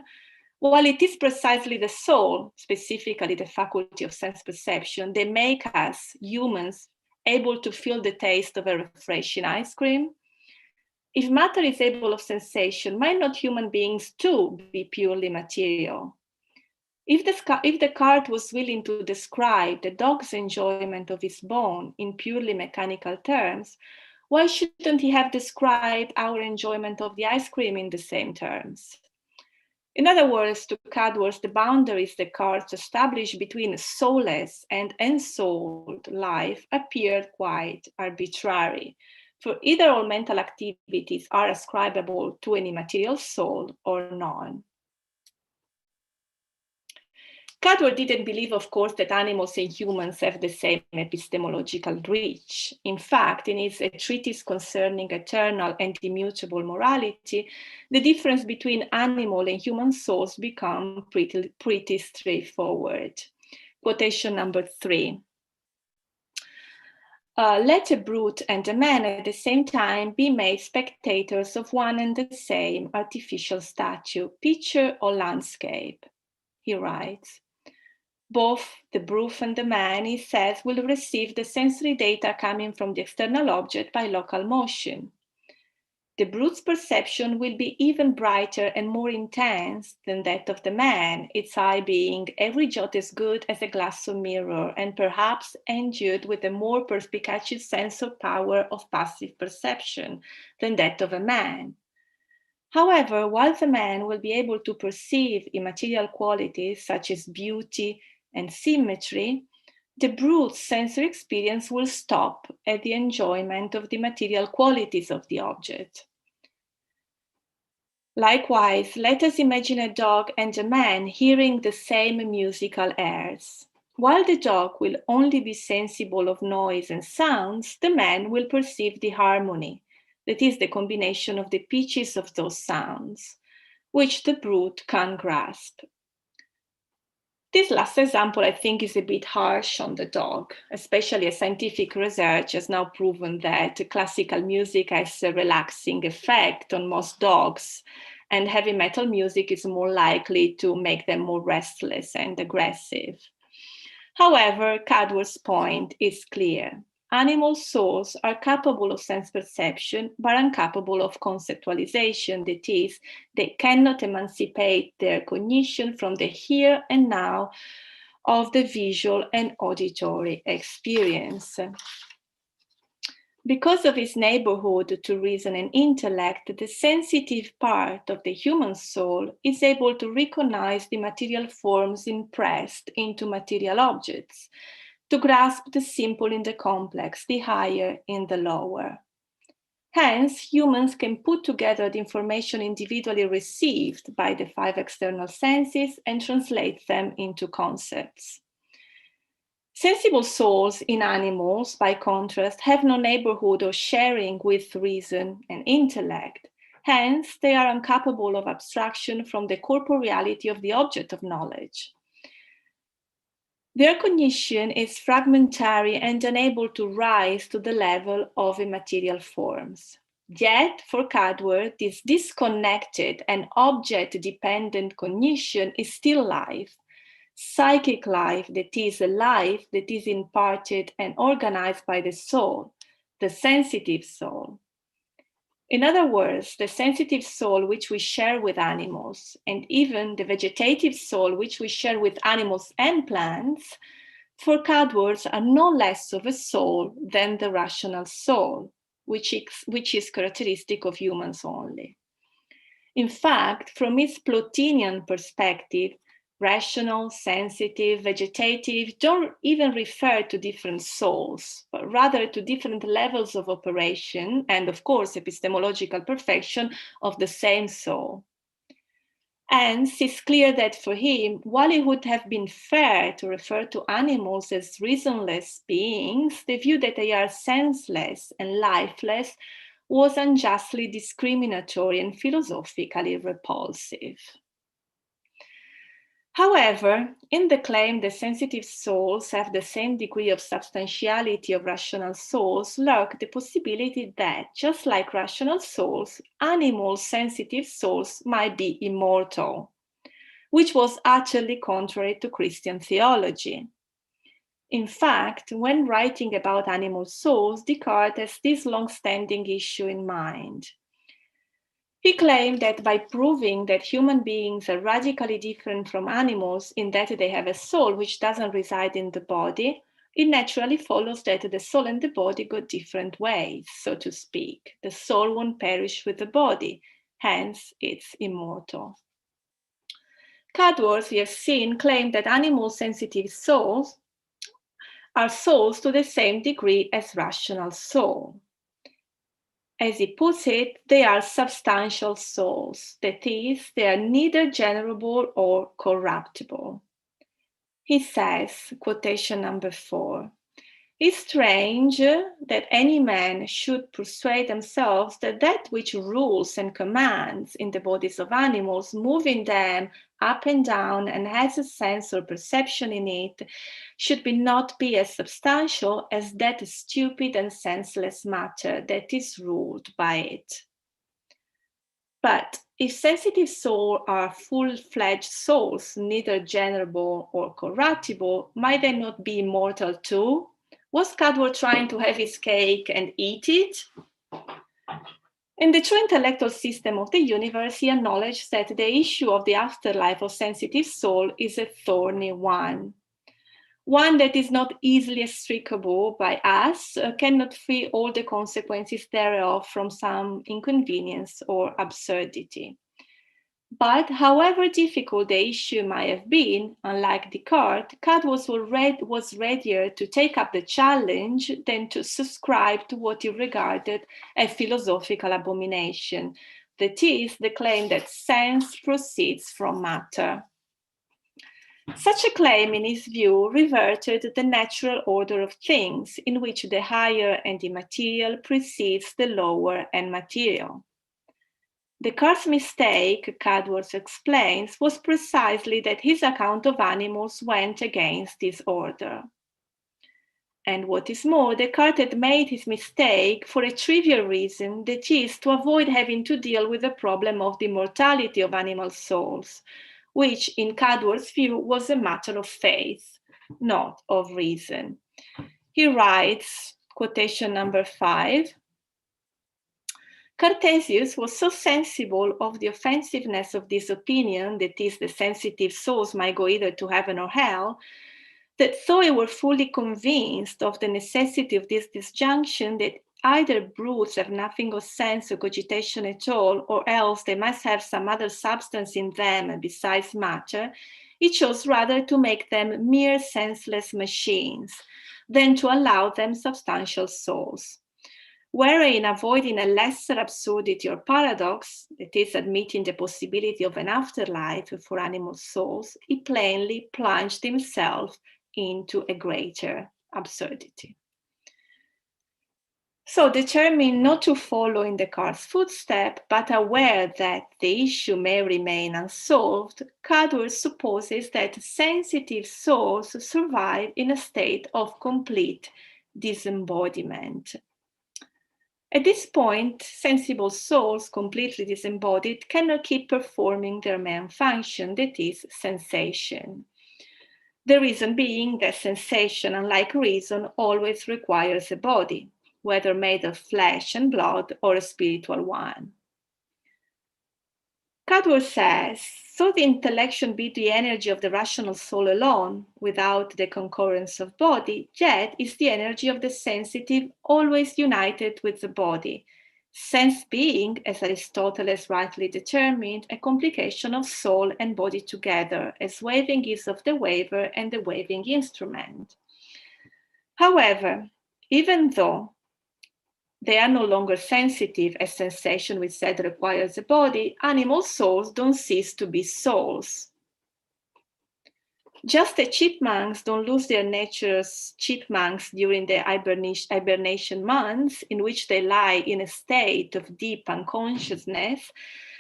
while it is precisely the soul, specifically the faculty of sense perception, that make us, humans, able to feel the taste of a refreshing ice cream? If matter is able of sensation, might not human beings too be purely material? If Descartes was willing to describe the dog's enjoyment of his bone in purely mechanical terms, why shouldn't he have described our enjoyment of the ice cream in the same terms? In other words, to Cudworth, the boundaries Descartes established between soulless and ensouled life appeared quite arbitrary, for either all mental activities are ascribable to an immaterial soul or none. Cudworth didn't believe, of course, that animals and humans have the same epistemological reach. In fact, in his treatise concerning eternal and immutable morality, the difference between animal and human souls become pretty straightforward. Quotation number 3. Let a brute and a man at the same time be made spectators of one and the same artificial statue, picture or landscape. He writes, Both the brute and the man, he says, will receive the sensory data coming from the external object by local motion. The brute's perception will be even brighter and more intense than that of the man, its eye being every jot as good as a glass of mirror, and perhaps endued with a more perspicacious sense of power of passive perception than that of a man. However, while the man will be able to perceive immaterial qualities such as beauty and symmetry, the brute's sensory experience will stop at the enjoyment of the material qualities of the object. Likewise, let us imagine a dog and a man hearing the same musical airs. While the dog will only be sensible of noise and sounds, the man will perceive the harmony, that is, the combination of the pitches of those sounds, which the brute can't grasp. This last example, I think, is a bit harsh on the dog, especially as scientific research has now proven that classical music has a relaxing effect on most dogs, and heavy metal music is more likely to make them more restless and aggressive. However, Cudworth's point is clear. Animal souls are capable of sense perception, but incapable of conceptualization. That is, they cannot emancipate their cognition from the here and now of the visual and auditory experience. Because of its neighborhood to reason and intellect, the sensitive part of the human soul is able to recognize the material forms impressed into material objects, to grasp the simple in the complex, the higher in the lower. Hence, humans can put together the information individually received by the 5 external senses and translate them into concepts. Sensible souls in animals, by contrast, have no neighborhood or sharing with reason and intellect. Hence, they are incapable of abstraction from the corporeality of the object of knowledge. Their cognition is fragmentary and unable to rise to the level of immaterial forms. Yet, for Cudworth, this disconnected and object-dependent cognition is still life, psychic life, that is a life that is imparted and organized by the soul, the sensitive soul. In other words, the sensitive soul which we share with animals, and even the vegetative soul which we share with animals and plants, for Cudworth are no less of a soul than the rational soul, which is characteristic of humans only. In fact, from its Plotinian perspective, rational, sensitive, vegetative don't even refer to different souls, but rather to different levels of operation and, of course, epistemological perfection of the same soul. Hence, it's clear that for him, while it would have been fair to refer to animals as reasonless beings, the view that they are senseless and lifeless was unjustly discriminatory and philosophically repulsive. However, in the claim that sensitive souls have the same degree of substantiality of rational souls lurk the possibility that, just like rational souls, animal sensitive souls might be immortal, which was utterly contrary to Christian theology. In fact, when writing about animal souls, Descartes has this long-standing issue in mind. He claimed that by proving that human beings are radically different from animals in that they have a soul which doesn't reside in the body, it naturally follows that the soul and the body go different ways, so to speak. The soul won't perish with the body, hence it's immortal. Cudworth, we have seen, claimed that animal sensitive souls are souls to the same degree as rational soul. As he puts it, they are substantial souls, that is, they are neither generable or corruptible. He says, quotation number 4, "It's strange that any man should persuade themselves that that which rules and commands in the bodies of animals, moving them up and down and has a sense or perception in it, should not be as substantial as that stupid and senseless matter that is ruled by it. But If sensitive souls are full-fledged souls, neither generable or corruptible, might they not be immortal too? Was Cudworth trying to have his cake and eat it? In the true intellectual system of the universe, he acknowledged that the issue of the afterlife of sensitive soul is a thorny one that is not easily extricable by us, cannot free all the consequences thereof from some inconvenience or absurdity. But however difficult the issue might have been, unlike Descartes, Cudworth was readier to take up the challenge than to subscribe to what he regarded as philosophical abomination, that is, the claim that sense proceeds from matter. Such a claim, in his view, reverted the natural order of things, in which the higher and immaterial precedes the lower and material. Descartes' mistake, Cudworth explains, was precisely that his account of animals went against this order. And what is more, Descartes had made his mistake for a trivial reason, that is, to avoid having to deal with the problem of the immortality of animal souls, which in Cudworth's view was a matter of faith, not of reason. He writes, quotation number 5, Cartesius was so sensible of the offensiveness of this opinion, that is, the sensitive souls might go either to heaven or hell, that though he were fully convinced of the necessity of this disjunction, that either brutes have nothing of sense or cogitation at all, or else they must have some other substance in them besides matter, he chose rather to make them mere senseless machines than to allow them substantial souls. Wherein, avoiding a lesser absurdity or paradox, that is, admitting the possibility of an afterlife for animal souls, he plainly plunged himself into a greater absurdity. So, determined not to follow in Descartes' footsteps, but aware that the issue may remain unsolved, Cudworth supposes that sensitive souls survive in a state of complete disembodiment. At this point, sensible souls, completely disembodied, cannot keep performing their main function, that is, sensation. The reason being that sensation, unlike reason, always requires a body, whether made of flesh and blood or a spiritual one. Cudworth says, so the intellection be the energy of the rational soul alone, without the concurrence of body, yet is the energy of the sensitive always united with the body, sense being, as Aristotle has rightly determined, a complication of soul and body together, as waving is of the waver and the waving instrument. However, even though they are no longer sensitive, as sensation we said requires a body, animal souls don't cease to be souls. Just as chipmunks don't lose their nature as chipmunks during the hibernation months, in which they lie in a state of deep unconsciousness,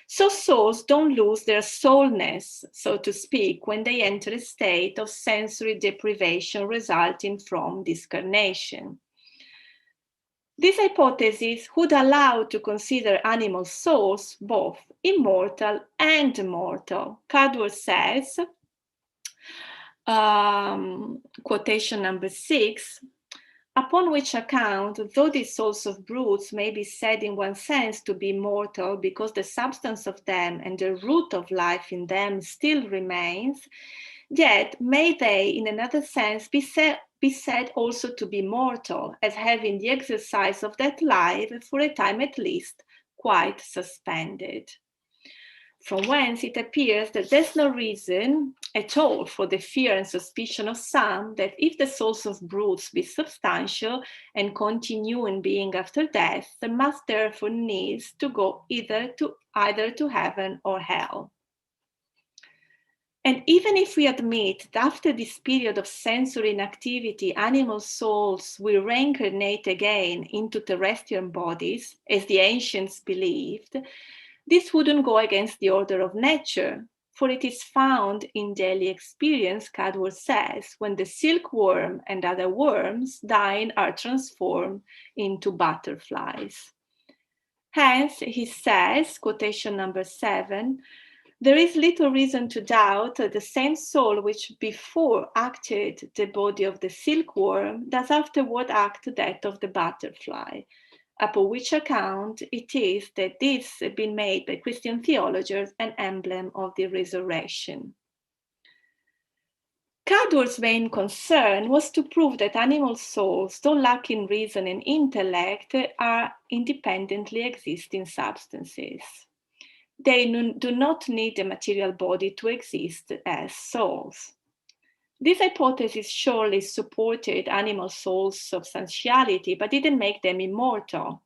so souls don't lose their soulness, so to speak, when they enter a state of sensory deprivation resulting from discarnation. This hypothesis would allow to consider animal souls both immortal and mortal. Cudworth says, quotation number 6, upon which account, though the souls of brutes may be said in one sense to be mortal because the substance of them and the root of life in them still remains, yet may they in another sense be said also to be mortal, as having the exercise of that life, for a time at least, quite suspended. From whence it appears that there's no reason at all for the fear and suspicion of some that if the souls of brutes be substantial and continue in being after death, there must therefore needs to go either to heaven or hell. And even if we admit that after this period of sensory inactivity, animal souls will reincarnate again into terrestrial bodies, as the ancients believed, this wouldn't go against the order of nature, for it is found in daily experience, Cudworth says, when the silkworm and other worms dying are transformed into butterflies. Hence, he says, quotation number 7, there is little reason to doubt that the same soul which before acted the body of the silkworm does afterward act that of the butterfly, upon which account it is that this has been made by Christian theologians an emblem of the resurrection. Cudworth's main concern was to prove that animal souls, though lacking reason and intellect, are independently existing substances. They do not need a material body to exist as souls. This hypothesis surely supported animal souls' substantiality, but didn't make them immortal.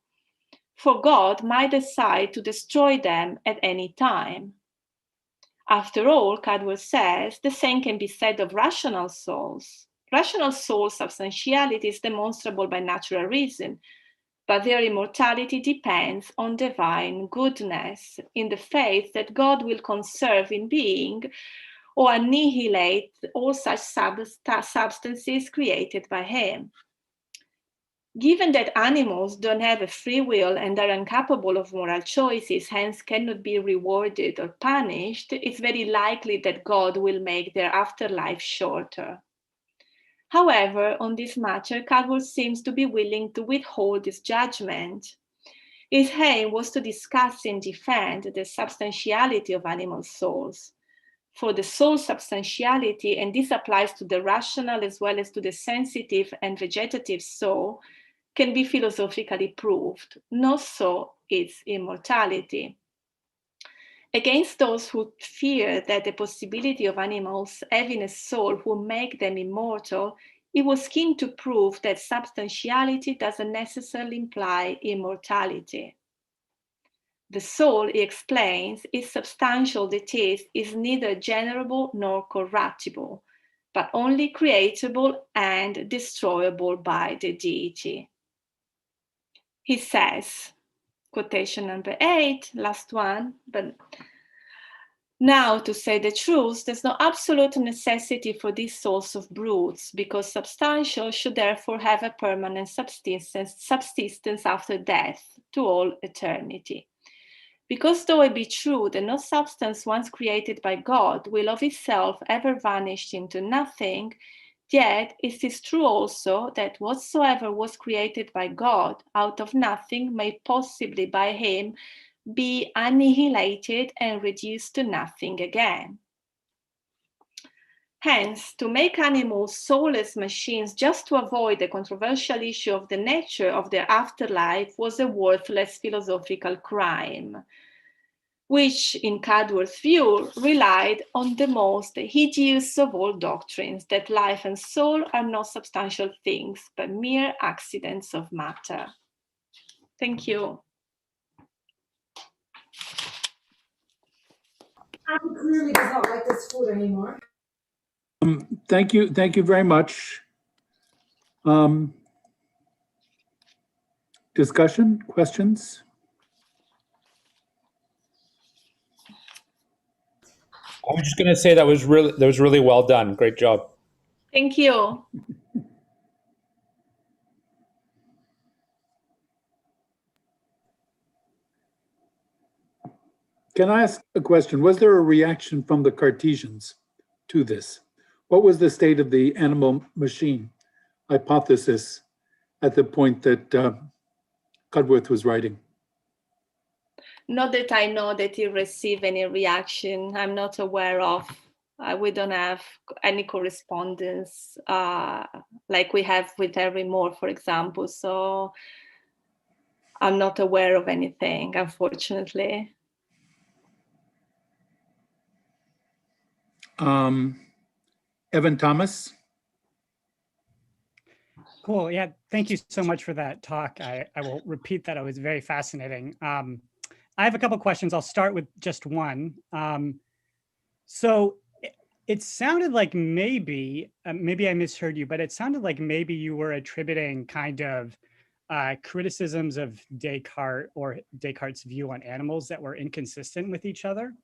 For God might decide to destroy them at any time. After all, Cudworth says, the same can be said of rational souls. Rational souls' substantiality is demonstrable by natural reason, but their immortality depends on divine goodness, in the faith that God will conserve in being or annihilate all such substances created by him. Given that animals don't have a free will and are incapable of moral choices, hence cannot be rewarded or punished, it's very likely that God will make their afterlife shorter. However, on this matter, Cudworth seems to be willing to withhold his judgment. His aim was to discuss and defend the substantiality of animal souls. For the soul substantiality, and this applies to the rational as well as to the sensitive and vegetative soul, can be philosophically proved, not so its immortality. Against those who fear that the possibility of animals having a soul will make them immortal, he was keen to prove that substantiality doesn't necessarily imply immortality. The soul, he explains, is substantial, that is neither generable nor corruptible, but only creatable and destroyable by the deity. He says, quotation number 8, last one, but now, to say the truth, there's no absolute necessity for these souls of brutes, because substantial should therefore have a permanent subsistence after death to all eternity. Because though it be true that no substance once created by God will of itself ever vanish into nothing, yet it is true also that whatsoever was created by God out of nothing may possibly by him be annihilated and reduced to nothing again. Hence, to make animals soulless machines just to avoid the controversial issue of the nature of their afterlife was a worthless philosophical crime, which, in Cudworth's view, relied on the most hideous of all doctrines, that life and soul are not substantial things, but mere accidents of matter. Thank you. Adam clearly does not like this food anymore. Thank you very much. Discussion, questions? I was just going to say that was really well done. Great job. Thank you. Can I ask a question? Was there a reaction from the Cartesians to this? What was the state of the animal machine hypothesis at the point that Cudworth was writing? Not that I know that he received any reaction. I'm not aware of. We don't have any correspondence like we have with Henry Moore, for example. So I'm not aware of anything, unfortunately. Evan Thomas. Cool. Yeah. Thank you so much for that talk. I will repeat that. It was very fascinating. I have a couple questions. I'll start with just one. So it sounded like maybe I misheard you, but it sounded like maybe you were attributing kind of criticisms of Descartes or Descartes' view on animals that were inconsistent with each other.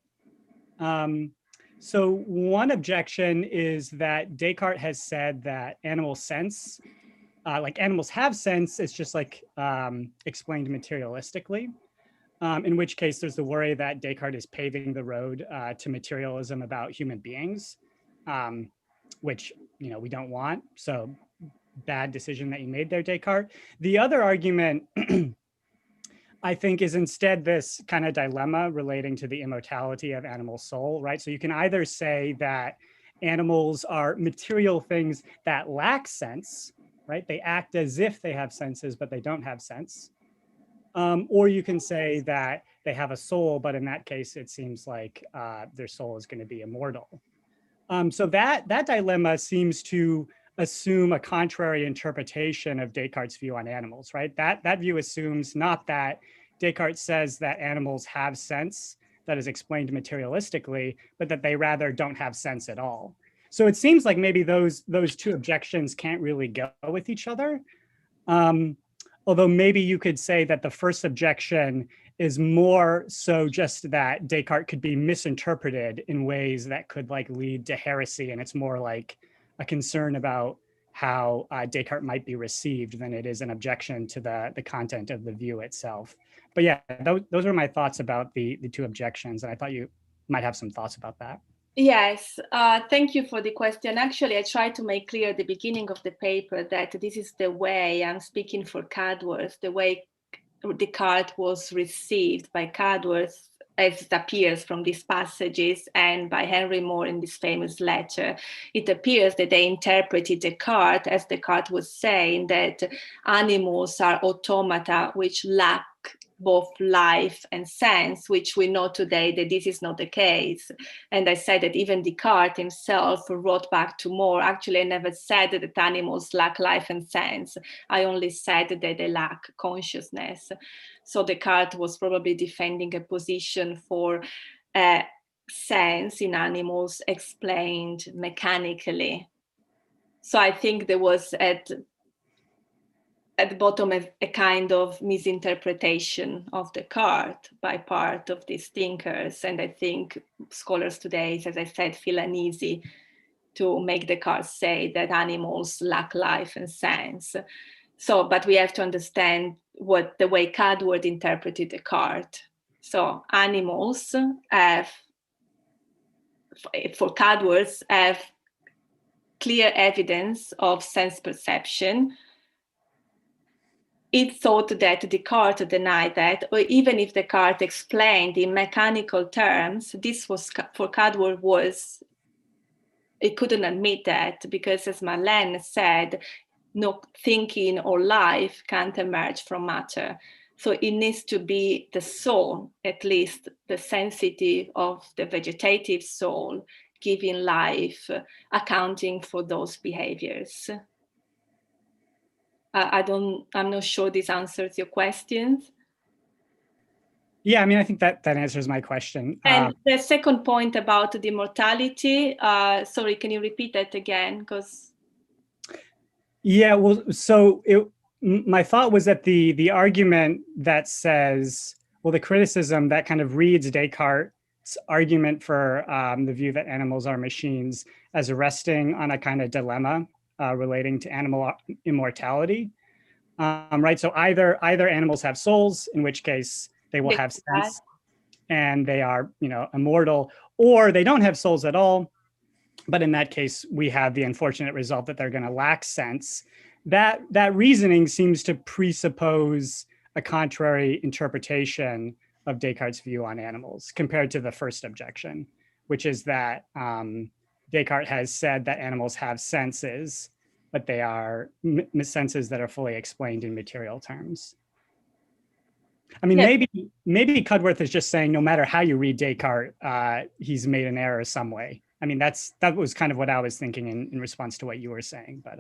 So one objection is that Descartes has said that animals sense, like animals have sense, it's just like explained materialistically. in which case there's the worry that Descartes is paving the road to materialism about human beings, which we don't want. So bad decision that you made there, Descartes. The other argument, I think, is instead this kind of dilemma relating to the immortality of animal soul, right? So you can either say that animals are material things that lack sense, right? They act as if they have senses, but they don't have sense. Or you can say that they have a soul, but in that case, it seems like their soul is going to be immortal. So that dilemma seems to assume a contrary interpretation of Descartes' view on animals, right? That view assumes not that Descartes says that animals have sense that is explained materialistically, but that they rather don't have sense at all. So it seems like maybe those two objections can't really go with each other. Although maybe you could say that the first objection is more so just that Descartes could be misinterpreted in ways that could lead to heresy, and it's more like a concern about how Descartes might be received than it is an objection to the content of the view itself. But yeah, those are my thoughts about the two objections, and I thought you might have some thoughts about that. Yes, thank you for the question. Actually, I tried to make clear at the beginning of the paper that this is the way, I'm speaking for Cudworth, the way Descartes was received by Cudworth, as it appears from these passages, and by Henry Moore in this famous letter. It appears that they interpreted Descartes as Descartes was saying that animals are automata which lack both life and sense, which we know today that this is not the case. And I said that even Descartes himself wrote back to Moore, actually I never said that animals lack life and sense. I only said that they lack consciousness. So Descartes was probably defending a position for sense in animals explained mechanically. So I think there was at the bottom a kind of misinterpretation of Descartes by part of these thinkers. And I think scholars today, as I said, feel uneasy to make Descartes say that animals lack life and sense. So, but we have to understand what the way Cudworth interpreted Descartes. So animals have, for Cudworth, have clear evidence of sense perception. It thought that Descartes denied that, or even if Descartes explained in mechanical terms, this was, for Cudworth, was, it couldn't admit that, because as Marlene said, no thinking or life can't emerge from matter. So it needs to be the soul, at least the sensitive of the vegetative soul, giving life, accounting for those behaviors. I'm not sure this answers your questions. Yeah, I mean, I think that answers my question. And the second point about the mortality, sorry, can you repeat that again? Because yeah, well, so my thought was that the argument that says, well, the criticism that kind of reads Descartes' argument for the view that animals are machines as resting on a kind of dilemma relating to animal immortality, right? So either animals have souls, in which case they will have sense and they are, immortal, or they don't have souls at all. But in that case, we have the unfortunate result that they're going to lack sense. That reasoning seems to presuppose a contrary interpretation of Descartes' view on animals compared to the first objection, which is that Descartes has said that animals have senses, but they are senses that are fully explained in material terms. I mean, maybe Cudworth is just saying no matter how you read Descartes, he's made an error some way. I mean, that was kind of what I was thinking in response to what you were saying, but.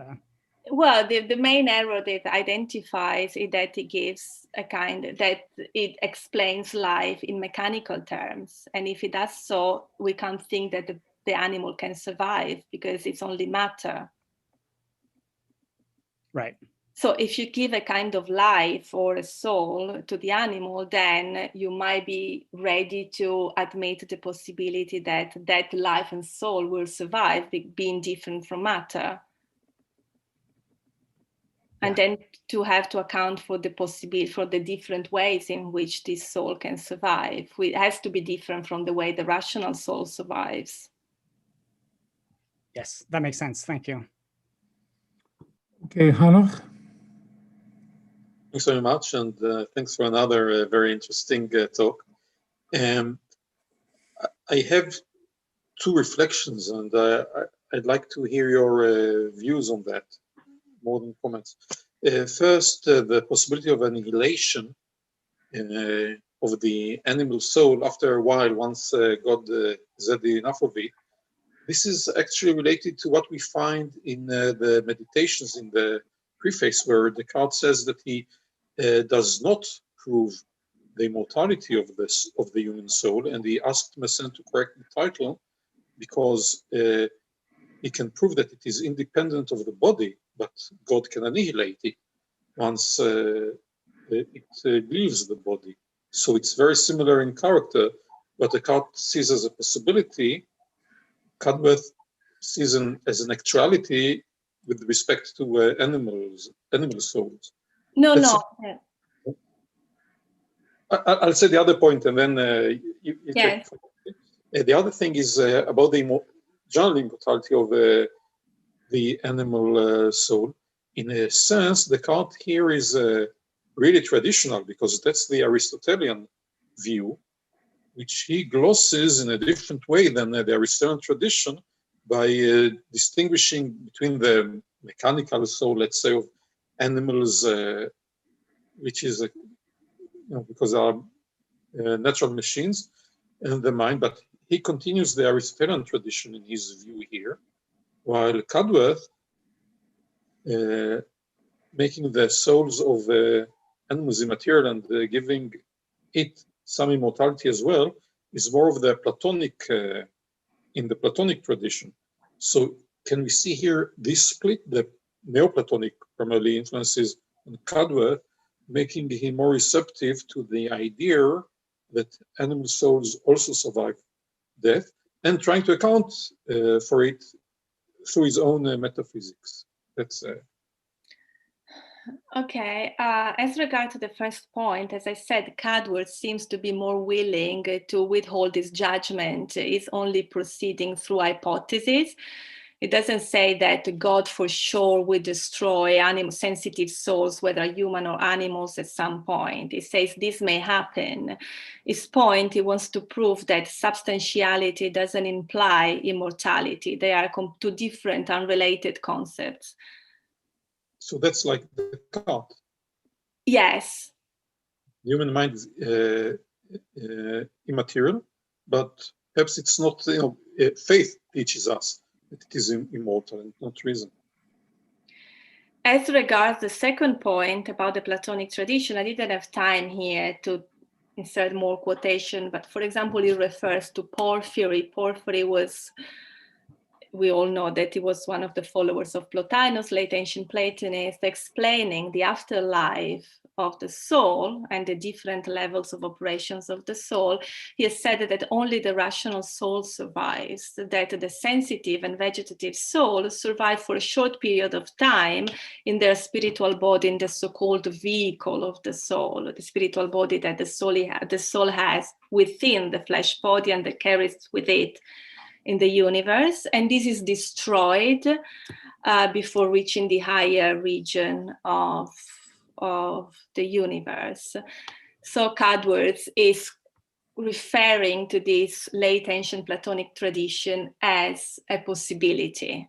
Well, the main error that identifies is that it gives that it explains life in mechanical terms. And if it does so, we can't think that the animal can survive because it's only matter. Right. So if you give a kind of life or a soul to the animal, then you might be ready to admit the possibility that that life and soul will survive being different from matter. And then to have to account for the possibility, for the different ways in which this soul can survive. It has to be different from the way the rational soul survives. Yes, that makes sense. Thank you. Okay, Hanoch? Thanks very much, and thanks for another very interesting talk. I have two reflections, and I'd like to hear your views on that, more than comments. First, the possibility of annihilation of the animal soul after a while, once God has had enough of it. This is actually related to what we find in the meditations in the preface, where Descartes says that he does not prove the immortality of the human soul, and he asked Mersenne to correct the title because he can prove that it is independent of the body, but God can annihilate it once it leaves the body. So it's very similar in character, but Descartes sees as a possibility. Cudworth sees as an actuality with respect to animal souls. No. I'll say the other point, and then you yes. take. The other thing is about the general immortality of the animal soul. In a sense, Descartes here is really traditional, because that's the Aristotelian view, which he glosses in a different way than the Aristotelian tradition by distinguishing between the mechanical soul, let's say, of animals, which is, because they are natural machines, and the mind. But he continues the Aristotelian tradition in his view here, while Cudworth, making the souls of animals immaterial and giving it some immortality as well, is more of the Platonic, in the Platonic tradition. So can we see here this split, the Neoplatonic primarily influences on Cudworth, making him more receptive to the idea that animal souls also survive death, and trying to account for it through his own metaphysics. That's Okay, as regard to the first point, as I said, Cudworth seems to be more willing to withhold his judgment. He's only proceeding through hypotheses. It doesn't say that God for sure will destroy sensitive souls, whether human or animals, at some point. It says this may happen. His point, he wants to prove that substantiality doesn't imply immortality. They are two different, unrelated concepts. So that's like Descartes. Yes. The human mind is immaterial, but perhaps it's not, faith teaches us that it is immortal and not reason. As regards the second point about the Platonic tradition, I didn't have time here to insert more quotation, but for example, it refers to Porphyry. Porphyry was, we all know that he was one of the followers of Plotinus, late ancient Platonist, explaining the afterlife of the soul and the different levels of operations of the soul. He has said that only the rational soul survives, that the sensitive and vegetative soul survive for a short period of time in their spiritual body, in the so-called vehicle of the soul, the spiritual body that the soul has within the flesh body and that carries with it in the universe, and this is destroyed before reaching the higher region of the universe. So Cudworth is referring to this late ancient Platonic tradition as a possibility,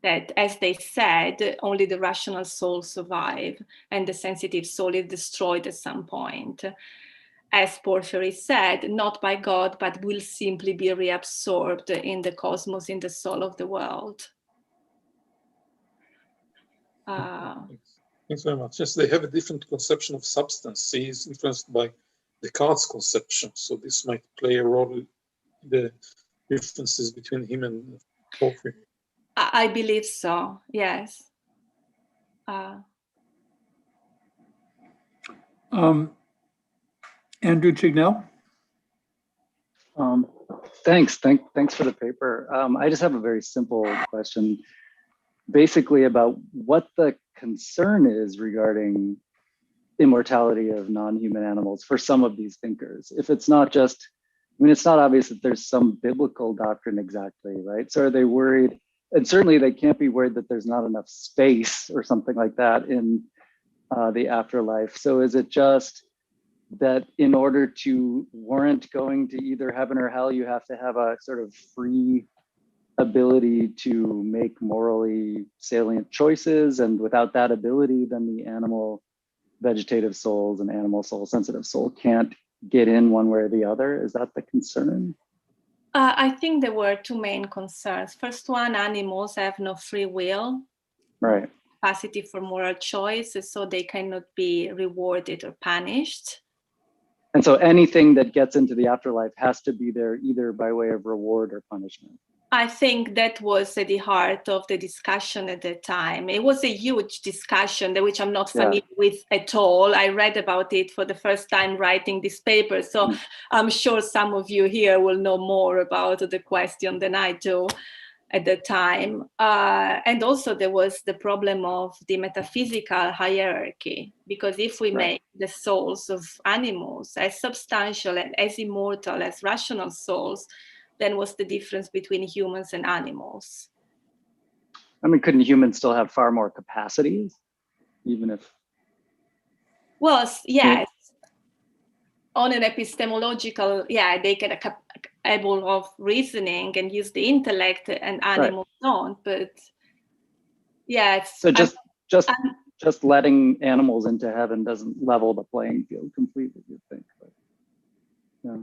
that, as they said, only the rational soul survive and the sensitive soul is destroyed at some point. As Porphyry said, not by God, but will simply be reabsorbed in the cosmos, in the soul of the world. Thanks very much. Yes, they have a different conception of substance. He is influenced by Descartes' conception, so this might play a role in the differences between him and Porphyry. I believe so, yes. Andrew Chignell? Thanks for the paper. I just have a very simple question, basically about what the concern is regarding immortality of non-human animals for some of these thinkers. If it's not just, I mean, it's not obvious that there's some biblical doctrine exactly, right? So are they worried? And certainly they can't be worried that there's not enough space or something like that in the afterlife. So is it just that in order to warrant going to either heaven or hell, you have to have a sort of free ability to make morally salient choices, and without that ability, then the animal vegetative souls and animal soul sensitive soul can't get in one way or the other? Is that the concern? I think there were two main concerns. First one, animals have no free will, Right. capacity for moral choice, so they cannot be rewarded or punished. And so anything that gets into the afterlife has to be there either by way of reward or punishment. I think that was at the heart of the discussion at the time. It was a huge discussion, which I'm not familiar with at all. I read about it for the first time writing this paper, so I'm sure some of you here will know more about the question than I do at the time. And also there was the problem of the metaphysical hierarchy, because if we make the souls of animals as substantial and as immortal as rational souls, then what's the difference between humans and animals? I mean, couldn't humans still have far more capacities, even if? Well, yes. On an epistemological, they can able of reasoning and use the intellect, and animals don't. But yes. So just letting animals into heaven doesn't level the playing field completely, you think? But, yeah.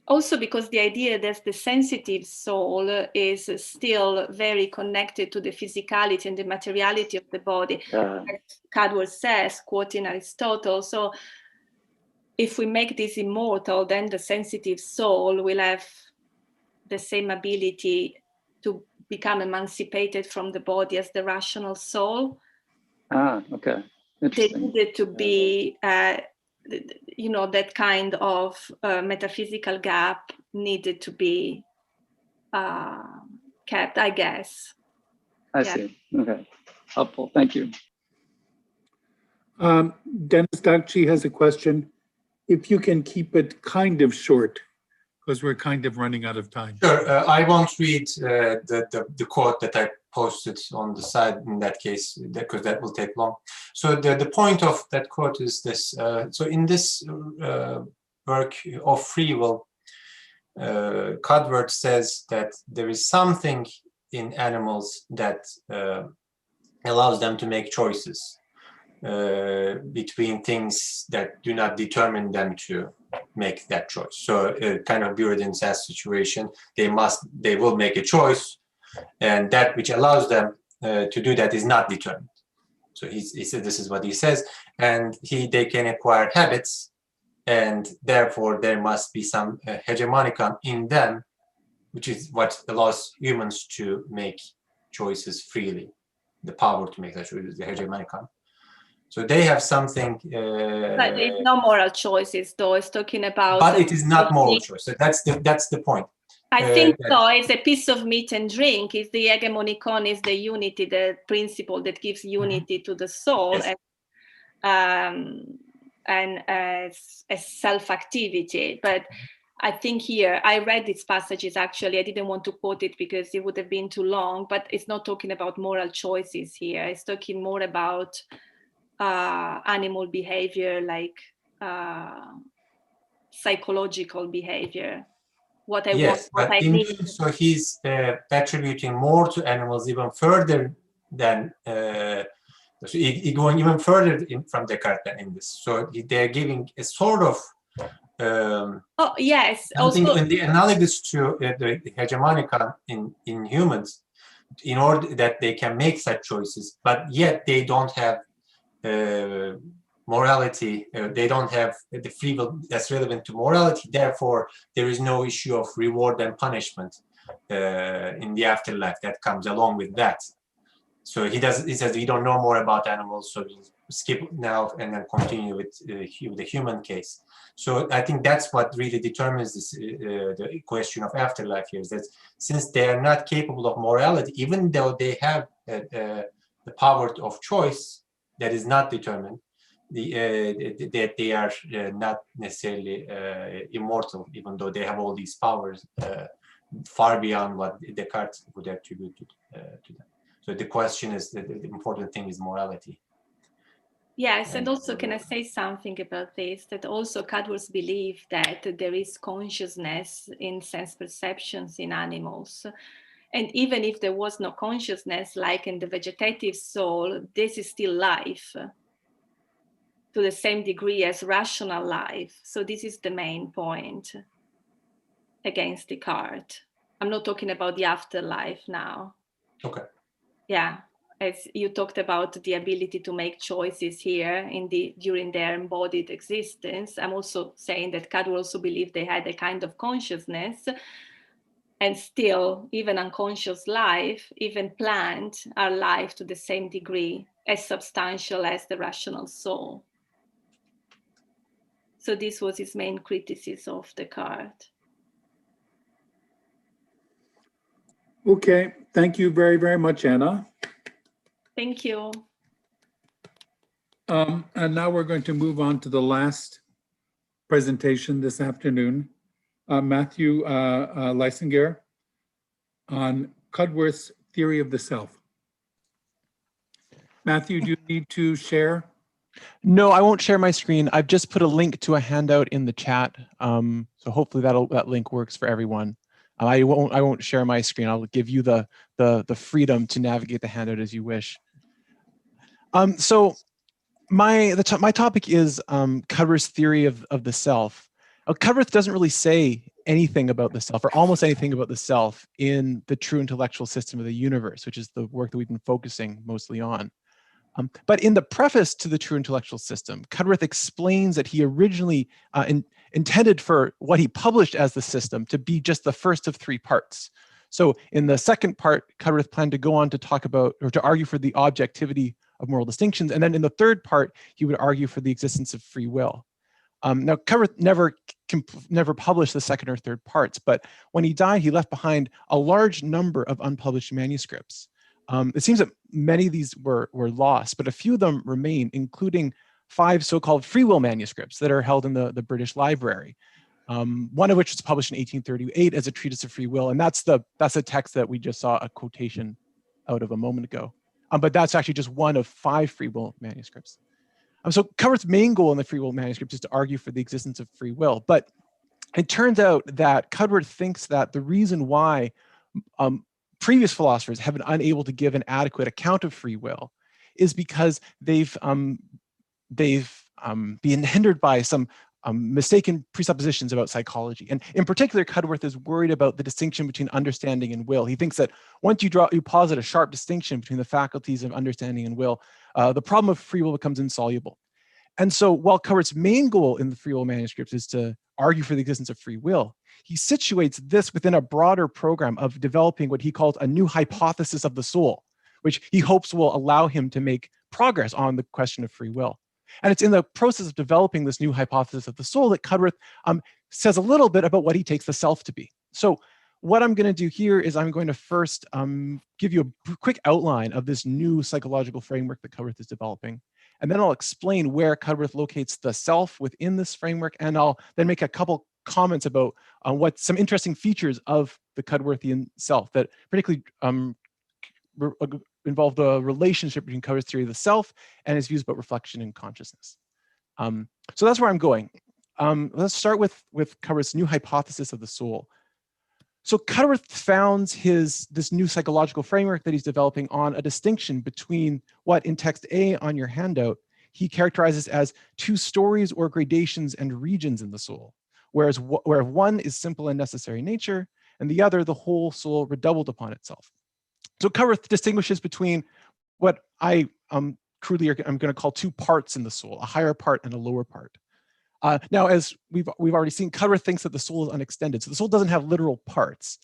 Also because the idea that the sensitive soul is still very connected to the physicality and the materiality of the body. As Cudworth says, quoting Aristotle, so if we make this immortal, then the sensitive soul will have the same ability to become emancipated from the body as the rational soul. Okay. They needed to be that kind of metaphysical gap needed to be kept, I guess. I see. Okay. Helpful. Thank you. Dennis Dagchi has a question. If you can keep it kind of short, because we're kind of running out of time. Sure. I won't read the quote that I posted on the side in that case, because that will take long. So the point of that quote is this. So in this work of free will, Cudworth says that there is something in animals that allows them to make choices between things that do not determine them to make that choice. So kind of Buridan's situation, they will make a choice, and that which allows them to do that is not determined. So he said, this is what he says, and they can acquire habits, and therefore there must be some hegemonicon in them, which is what allows humans to make choices freely. The power to make that choice is the hegemonicon. So they have something. But there's no moral choices, though. It's talking about. But it is not moral choice. So that's the point. I think so. It's a piece of meat and drink. It's the hegemonicon, is the unity, the principle that gives unity to the soul, and as self-activity. But I think here, I read these passages actually. I didn't want to quote it because it would have been too long. But it's not talking about moral choices here. It's talking more about animal behavior, like psychological behavior. What I want, what I need. So he's attributing more to animals even further than going even further from Descartes than in this. So they're giving a sort of also in the analogous to the hegemonica in humans, in order that they can make such choices, but yet they don't have morality, they don't have the free will that's relevant to morality. Therefore, there is no issue of reward and punishment in the afterlife that comes along with that. So he says we don't know more about animals, so we'll skip now and then continue with the human case. So I think that's what really determines this, the question of afterlife here, is that since they are not capable of morality, even though they have the power of choice that is not determined, that they are not necessarily immortal, even though they have all these powers far beyond what Descartes would attribute to them. So the question is, the important thing is morality. Yes, and also can I say something about this, that also Cudworth believed that there is consciousness in sense perceptions in animals. And even if there was no consciousness, like in the vegetative soul, this is still life to the same degree as rational life. So this is the main point against Descartes. I'm not talking about the afterlife now. Okay. Yeah, as you talked about the ability to make choices here during their embodied existence. I'm also saying that Cudworth also believed they had a kind of consciousness, and still, even unconscious life, even plant, are life to the same degree, as substantial as the rational soul. So this was his main criticism of Descartes. Okay, thank you very, very much, Anna. Thank you. And now we're going to move on to the last presentation this afternoon. Matthew Leisinger on Cudworth's theory of the self. Matthew, do you need to share? No, I won't share my screen. I've just put a link to a handout in the chat. So hopefully that link works for everyone. I won't share my screen. I'll give you the freedom to navigate the handout as you wish. So my topic is Cudworth's theory of the self. Cudworth doesn't really say anything about the self, or almost anything about the self, in the true intellectual system of the universe, which is the work that we've been focusing mostly on. But in the preface to the true intellectual system, Cudworth explains that he originally intended for what he published as the system to be just the first of 3 parts. So in the second part, Cudworth planned to go on to talk about, or to argue for the objectivity of moral distinctions. And then in the third part, he would argue for the existence of free will. Now, Cudworth never published the second or third parts, but when he died, he left behind a large number of unpublished manuscripts. It seems that many of these were lost, but a few of them remain, including 5 so-called free will manuscripts that are held in the British Library. One of which was published in 1838 as a treatise of free will, and that's the text that we just saw a quotation out of a moment ago. But that's actually just one of 5 free will manuscripts. So Cudworth's main goal in the free will manuscript is to argue for the existence of free will, but it turns out that Cudworth thinks that the reason why previous philosophers have been unable to give an adequate account of free will is because they've been hindered by some mistaken presuppositions about psychology. And in particular, Cudworth is worried about the distinction between understanding and will. He thinks that once you posit a sharp distinction between the faculties of understanding and will, the problem of free will becomes insoluble. And so while Cudworth's main goal in the free will manuscripts is to argue for the existence of free will, he situates this within a broader program of developing what he calls a new hypothesis of the soul, which he hopes will allow him to make progress on the question of free will. And it's in the process of developing this new hypothesis of the soul that Cudworth says a little bit about what he takes the self to be. So what I'm going to do here is I'm going to first give you a quick outline of this new psychological framework that Cudworth is developing. And then I'll explain where Cudworth locates the self within this framework. And I'll then make a couple comments about what some interesting features of the Cudworthian self that particularly involve the relationship between Cudworth's theory of the self and his views about reflection and consciousness. So that's where I'm going. Let's start with Cudworth's new hypothesis of the soul. So Cudworth founds this new psychological framework that he's developing on a distinction between what in text A on your handout, he characterizes as 2 stories or gradations and regions in the soul, where one is simple and necessary nature, and the other, the whole soul redoubled upon itself. So Cudworth distinguishes between what I crudely I'm going to call 2 parts in the soul, a higher part and a lower part. Now, as we've already seen, Cudworth thinks that the soul is unextended. So the soul doesn't have literal parts.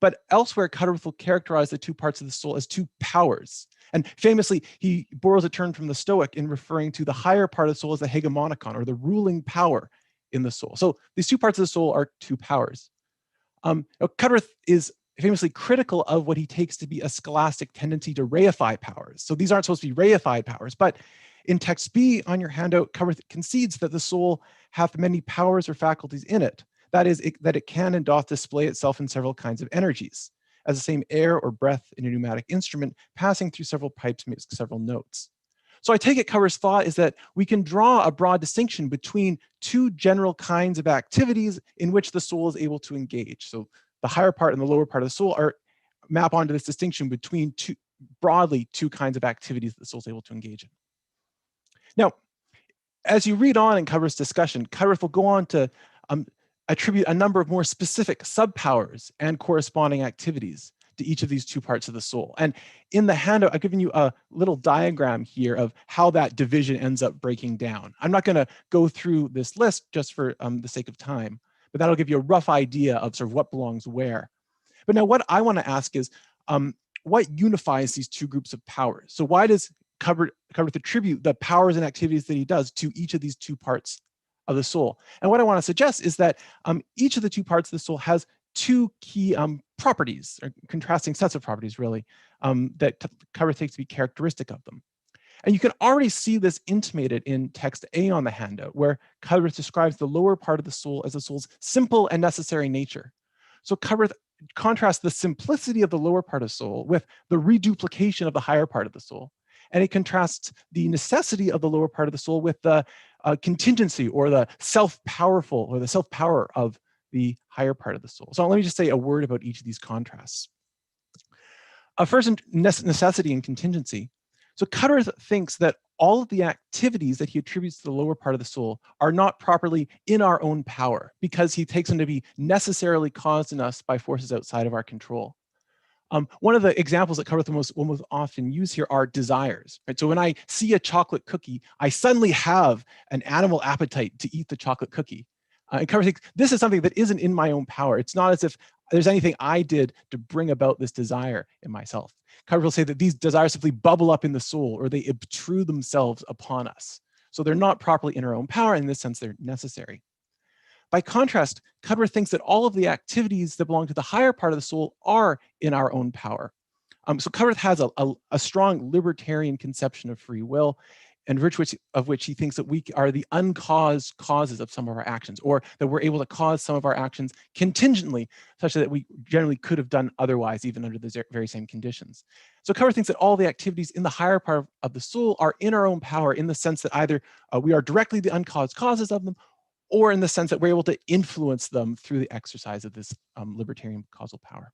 But elsewhere, Cudworth will characterize the two parts of the soul as two powers. And famously, he borrows a term from the Stoic in referring to the higher part of the soul as the hegemonikon, or the ruling power in the soul. So these two parts of the soul are two powers. Cudworth is famously critical of what he takes to be a scholastic tendency to reify powers. So these aren't supposed to be reified powers, but in text B on your handout, Cudworth concedes that the soul hath many powers or faculties in it. That is, that it can and doth display itself in several kinds of energies, as the same air or breath in a pneumatic instrument passing through several pipes makes several notes. So I take it Cudworth's thought is that we can draw a broad distinction between two general kinds of activities in which the soul is able to engage. So the higher part and the lower part of the soul map onto this distinction between broadly two kinds of activities that the soul is able to engage in. Now, as you read on in Cudworth's discussion, Cudworth will go on to attribute a number of more specific subpowers and corresponding activities to each of these two parts of the soul. And in the handout, I've given you a little diagram here of how that division ends up breaking down. I'm not going to go through this list just for the sake of time, but that'll give you a rough idea of sort of what belongs where. But now what I want to ask is, what unifies these two groups of powers? So why does Cudworth attribute the powers and activities that he does to each of these two parts of the soul? And what I want to suggest is that each of the two parts of the soul has two key properties, or contrasting sets of properties really, that Cudworth takes to be characteristic of them. And you can already see this intimated in text A on the handout, where Cudworth describes the lower part of the soul as the soul's simple and necessary nature. So Cudworth contrasts the simplicity of the lower part of the soul with the reduplication of the higher part of the soul. And it contrasts the necessity of the lower part of the soul with the contingency, or the self-powerful, or the self-power of the higher part of the soul. So let me just say a word about each of these contrasts. First, necessity and contingency. So Cudworth thinks that all of the activities that he attributes to the lower part of the soul are not properly in our own power, because he takes them to be necessarily caused in us by forces outside of our control. One of the examples that Cudworth will most often use here are desires. Right? So when I see a chocolate cookie, I suddenly have an animal appetite to eat the chocolate cookie. And Cudworth thinks this is something that isn't in my own power. It's not as if there's anything I did to bring about this desire in myself. Cudworth will say that these desires simply bubble up in the soul, or they obtrude themselves upon us. So they're not properly in our own power. In this sense, they're necessary. By contrast, Cudworth thinks that all of the activities that belong to the higher part of the soul are in our own power. So Cudworth has a strong libertarian conception of free will, and virtue of which he thinks that we are the uncaused causes of some of our actions, or that we're able to cause some of our actions contingently, such that we generally could have done otherwise, even under the very same conditions. So Cudworth thinks that all the activities in the higher part of the soul are in our own power, in the sense that either we are directly the uncaused causes of them, or in the sense that we're able to influence them through the exercise of this libertarian causal power.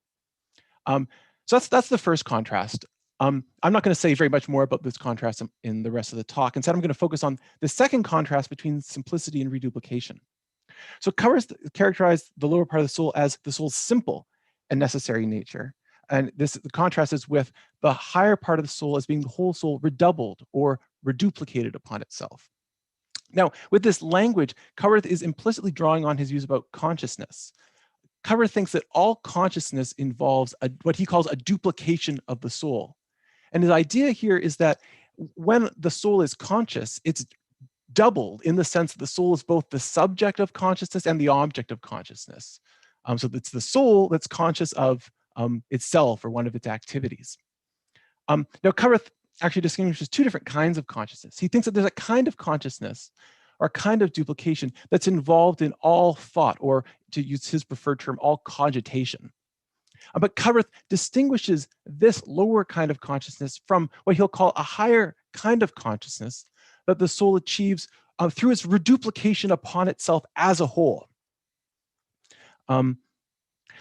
So that's the first contrast. I'm not going to say very much more about this contrast in the rest of the talk. Instead, I'm going to focus on the second contrast between simplicity and reduplication. So Cudworth characterized the lower part of the soul as the soul's simple and necessary nature. And the contrast is with the higher part of the soul as being the whole soul redoubled or reduplicated upon itself. Now, with this language, Cudworth is implicitly drawing on his views about consciousness. Cudworth thinks that all consciousness involves what he calls a duplication of the soul. And his idea here is that when the soul is conscious, it's doubled in the sense that the soul is both the subject of consciousness and the object of consciousness. So it's the soul that's conscious of itself or one of its activities. Now, Cudworth actually distinguishes two different kinds of consciousness. He thinks that there's a kind of consciousness or a kind of duplication that's involved in all thought, or to use his preferred term, all cogitation. But Cudworth distinguishes this lower kind of consciousness from what he'll call a higher kind of consciousness that the soul achieves through its reduplication upon itself as a whole.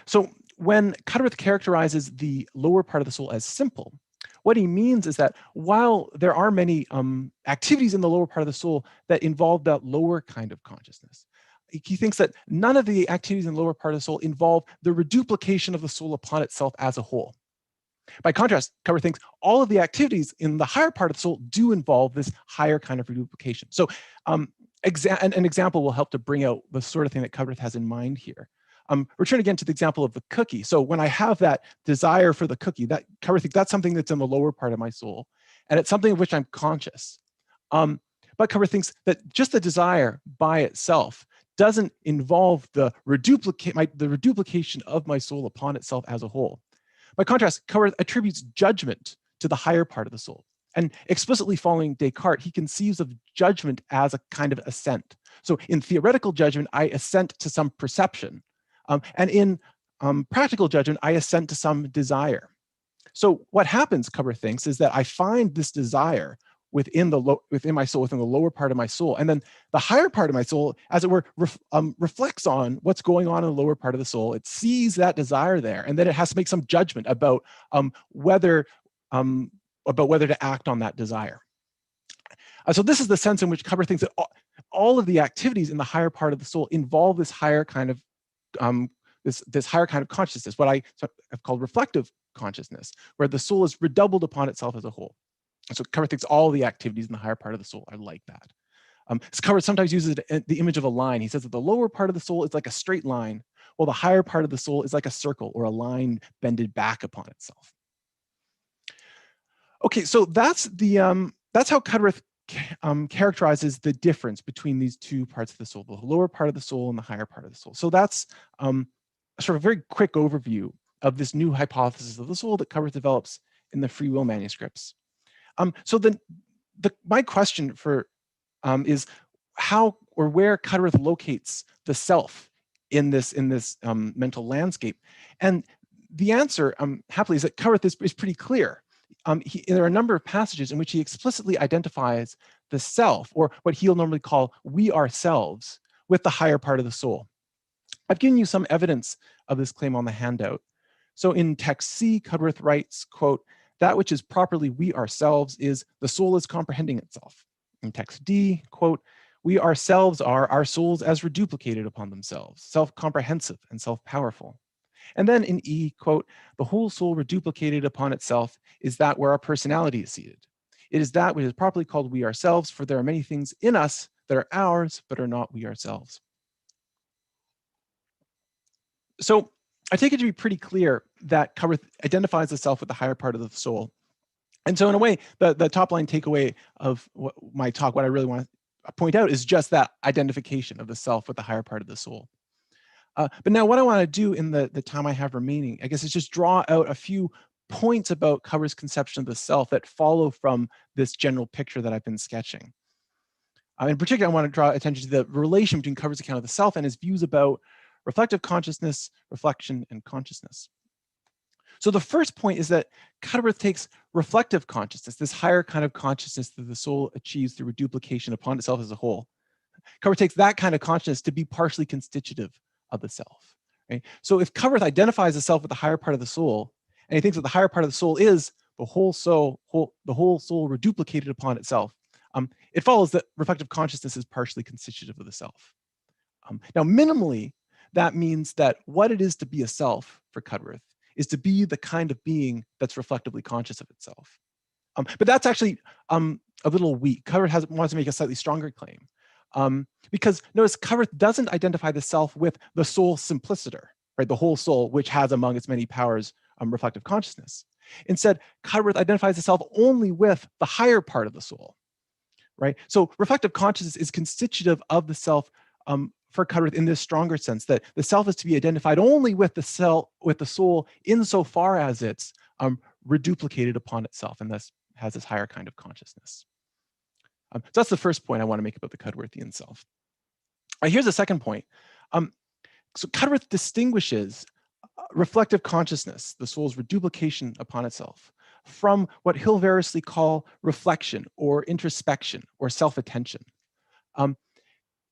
So when Cudworth characterizes the lower part of the soul as simple, what he means is that while there are many activities in the lower part of the soul that involve that lower kind of consciousness, he thinks that none of the activities in the lower part of the soul involve the reduplication of the soul upon itself as a whole. By contrast, Cudworth thinks all of the activities in the higher part of the soul do involve this higher kind of reduplication. So an example will help to bring out the sort of thing that Cudworth has in mind here. return again to the example of the cookie. So when I have that desire for the cookie, that Cudworth thinks that's something that's in the lower part of my soul, and it's something of which I'm conscious. But Cudworth thinks that just the desire by itself doesn't involve the reduplication of my soul upon itself as a whole. By contrast, Cudworth attributes judgment to the higher part of the soul. And explicitly following Descartes, he conceives of judgment as a kind of assent. So in theoretical judgment, I assent to some perception. And in practical judgment, I assent to some desire. So what happens, Cudworth thinks, is that I find this desire within my soul, within the lower part of my soul. And then the higher part of my soul, as it were, reflects on what's going on in the lower part of the soul. It sees that desire there, and then it has to make some judgment about whether to act on that desire. So this is the sense in which Cudworth thinks that all of the activities in the higher part of the soul involve this higher kind of this higher kind of consciousness, what I have called reflective consciousness, where the soul is redoubled upon itself as a whole. So Cudworth thinks all the activities in the higher part of the soul are like that. Cudworth sometimes uses the image of a line. He says that the lower part of the soul is like a straight line, while the higher part of the soul is like a circle or a line bended back upon itself. Okay, so that's how Cudworth characterizes the difference between these two parts of the soul, the lower part of the soul and the higher part of the soul. So that's sort of a very quick overview of this new hypothesis of the soul that Cudworth develops in the free will manuscripts. So my question is how or where Cudworth locates the self in this mental landscape, and the answer, happily, is that Cudworth is pretty clear. There are a number of passages in which he explicitly identifies the self, or what he'll normally call we ourselves, with the higher part of the soul. I've given you some evidence of this claim on the handout. So in text C, Cudworth writes, quote, "That which is properly we ourselves is the soul is comprehending itself." In text D, quote, "We ourselves are our souls as reduplicated upon themselves, self-comprehensive and self-powerful." And then in E, quote, "The whole soul reduplicated upon itself is that where our personality is seated. It is that which is properly called we ourselves, for there are many things in us that are ours, but are not we ourselves." So I take it to be pretty clear that Cudworth identifies the self with the higher part of the soul. And so in a way, the top line takeaway of my talk, what I really want to point out is just that identification of the self with the higher part of the soul. But now what I want to do in the time I have remaining, I guess, is just draw out a few points about Cudworth's conception of the self that follow from this general picture that I've been sketching. In particular, I want to draw attention to the relation between Cudworth's account of the self and his views about reflective consciousness, reflection, and consciousness. So the first point is that Cudworth takes reflective consciousness, this higher kind of consciousness that the soul achieves through reduplication upon itself as a whole. Cudworth takes that kind of consciousness to be partially constitutive of the self. Right? So if Cudworth identifies the self with the higher part of the soul, and he thinks that the higher part of the soul is the whole soul reduplicated upon itself, it follows that reflective consciousness is partially constitutive of the self. Now, minimally, that means that what it is to be a self for Cudworth is to be the kind of being that's reflectively conscious of itself. But that's actually a little weak. Cudworth wants to make a slightly stronger claim. Because notice Cudworth doesn't identify the self with the soul simpliciter, right? The whole soul, which has among its many powers reflective consciousness. Instead, Cudworth identifies the self only with the higher part of the soul, right? So reflective consciousness is constitutive of the self for Cudworth in this stronger sense, that the self is to be identified only with the soul insofar as it's reduplicated upon itself, and thus has this higher kind of consciousness. So that's the first point I want to make about the Cudworthian self. Here's the second point. So Cudworth distinguishes reflective consciousness, the soul's reduplication upon itself, from what he'll variously call reflection or introspection or self-attention.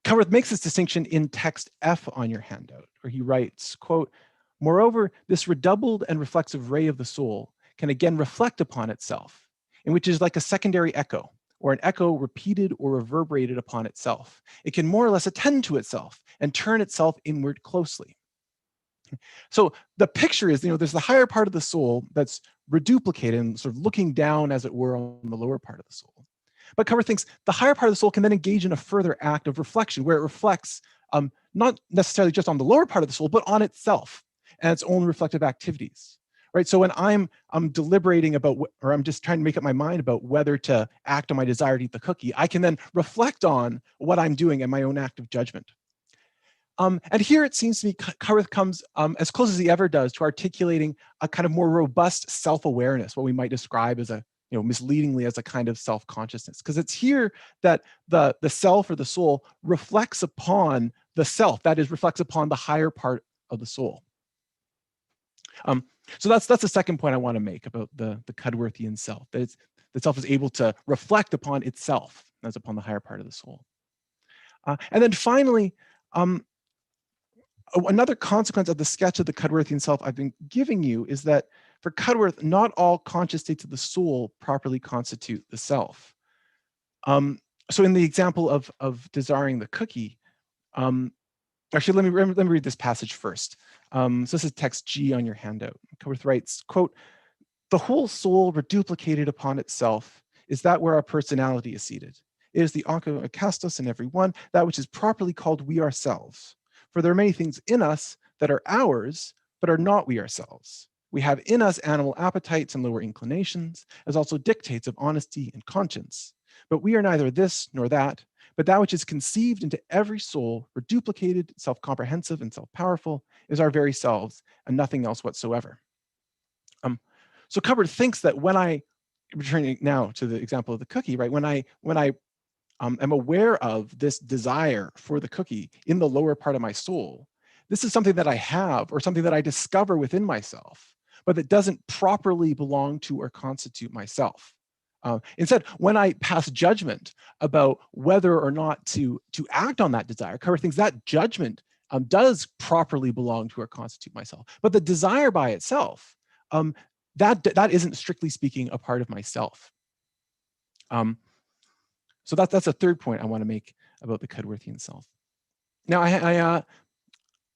Cudworth makes this distinction in text F on your handout, where he writes, quote, "Moreover, this redoubled and reflexive ray of the soul can again reflect upon itself, in which is like a secondary echo, or an echo repeated or reverberated upon itself. It can more or less attend to itself and turn itself inward closely." So the picture is, there's the higher part of the soul that's reduplicated and sort of looking down, as it were, on the lower part of the soul. But Cudworth thinks the higher part of the soul can then engage in a further act of reflection where it reflects not necessarily just on the lower part of the soul, but on itself and its own reflective activities. Right. So when I'm deliberating about, or I'm just trying to make up my mind about whether to act on my desire to eat the cookie, I can then reflect on what I'm doing and my own act of judgment. And here it seems to me Cudworth comes as close as he ever does to articulating a kind of more robust self-awareness, what we might describe as a, misleadingly as a kind of self-consciousness. Because it's here that the self or the soul reflects upon the self, that is, reflects upon the higher part of the soul. So that's the second point I want to make about the Cudworthian self, that the self is able to reflect upon itself as upon the higher part of the soul. And then finally, another consequence of the sketch of the Cudworthian self I've been giving you is that for Cudworth, not all conscious states of the soul properly constitute the self. So in the example of desiring the cookie, actually, let me read this passage first. So this is text G on your handout. Cudworth writes, quote, "The whole soul reduplicated upon itself is that where our personality is seated. It is the akastos in every one, that which is properly called we ourselves. For there are many things in us that are ours, but are not we ourselves. We have in us animal appetites and lower inclinations, as also dictates of honesty and conscience. But we are neither this nor that, but that which is conceived into every soul, reduplicated, self-comprehensive, and self-powerful, is our very selves, and nothing else whatsoever." So Cudworth thinks that when I, returning now to the example of the cookie, right? When I am aware of this desire for the cookie in the lower part of my soul, this is something that I have or something that I discover within myself, but that doesn't properly belong to or constitute myself. Instead, when I pass judgment about whether or not to act on that desire, Cudworth thinks that judgment does properly belong to or constitute myself. But the desire by itself, that isn't strictly speaking a part of myself. So that's a third point I want to make about the Cudworthian self. Now I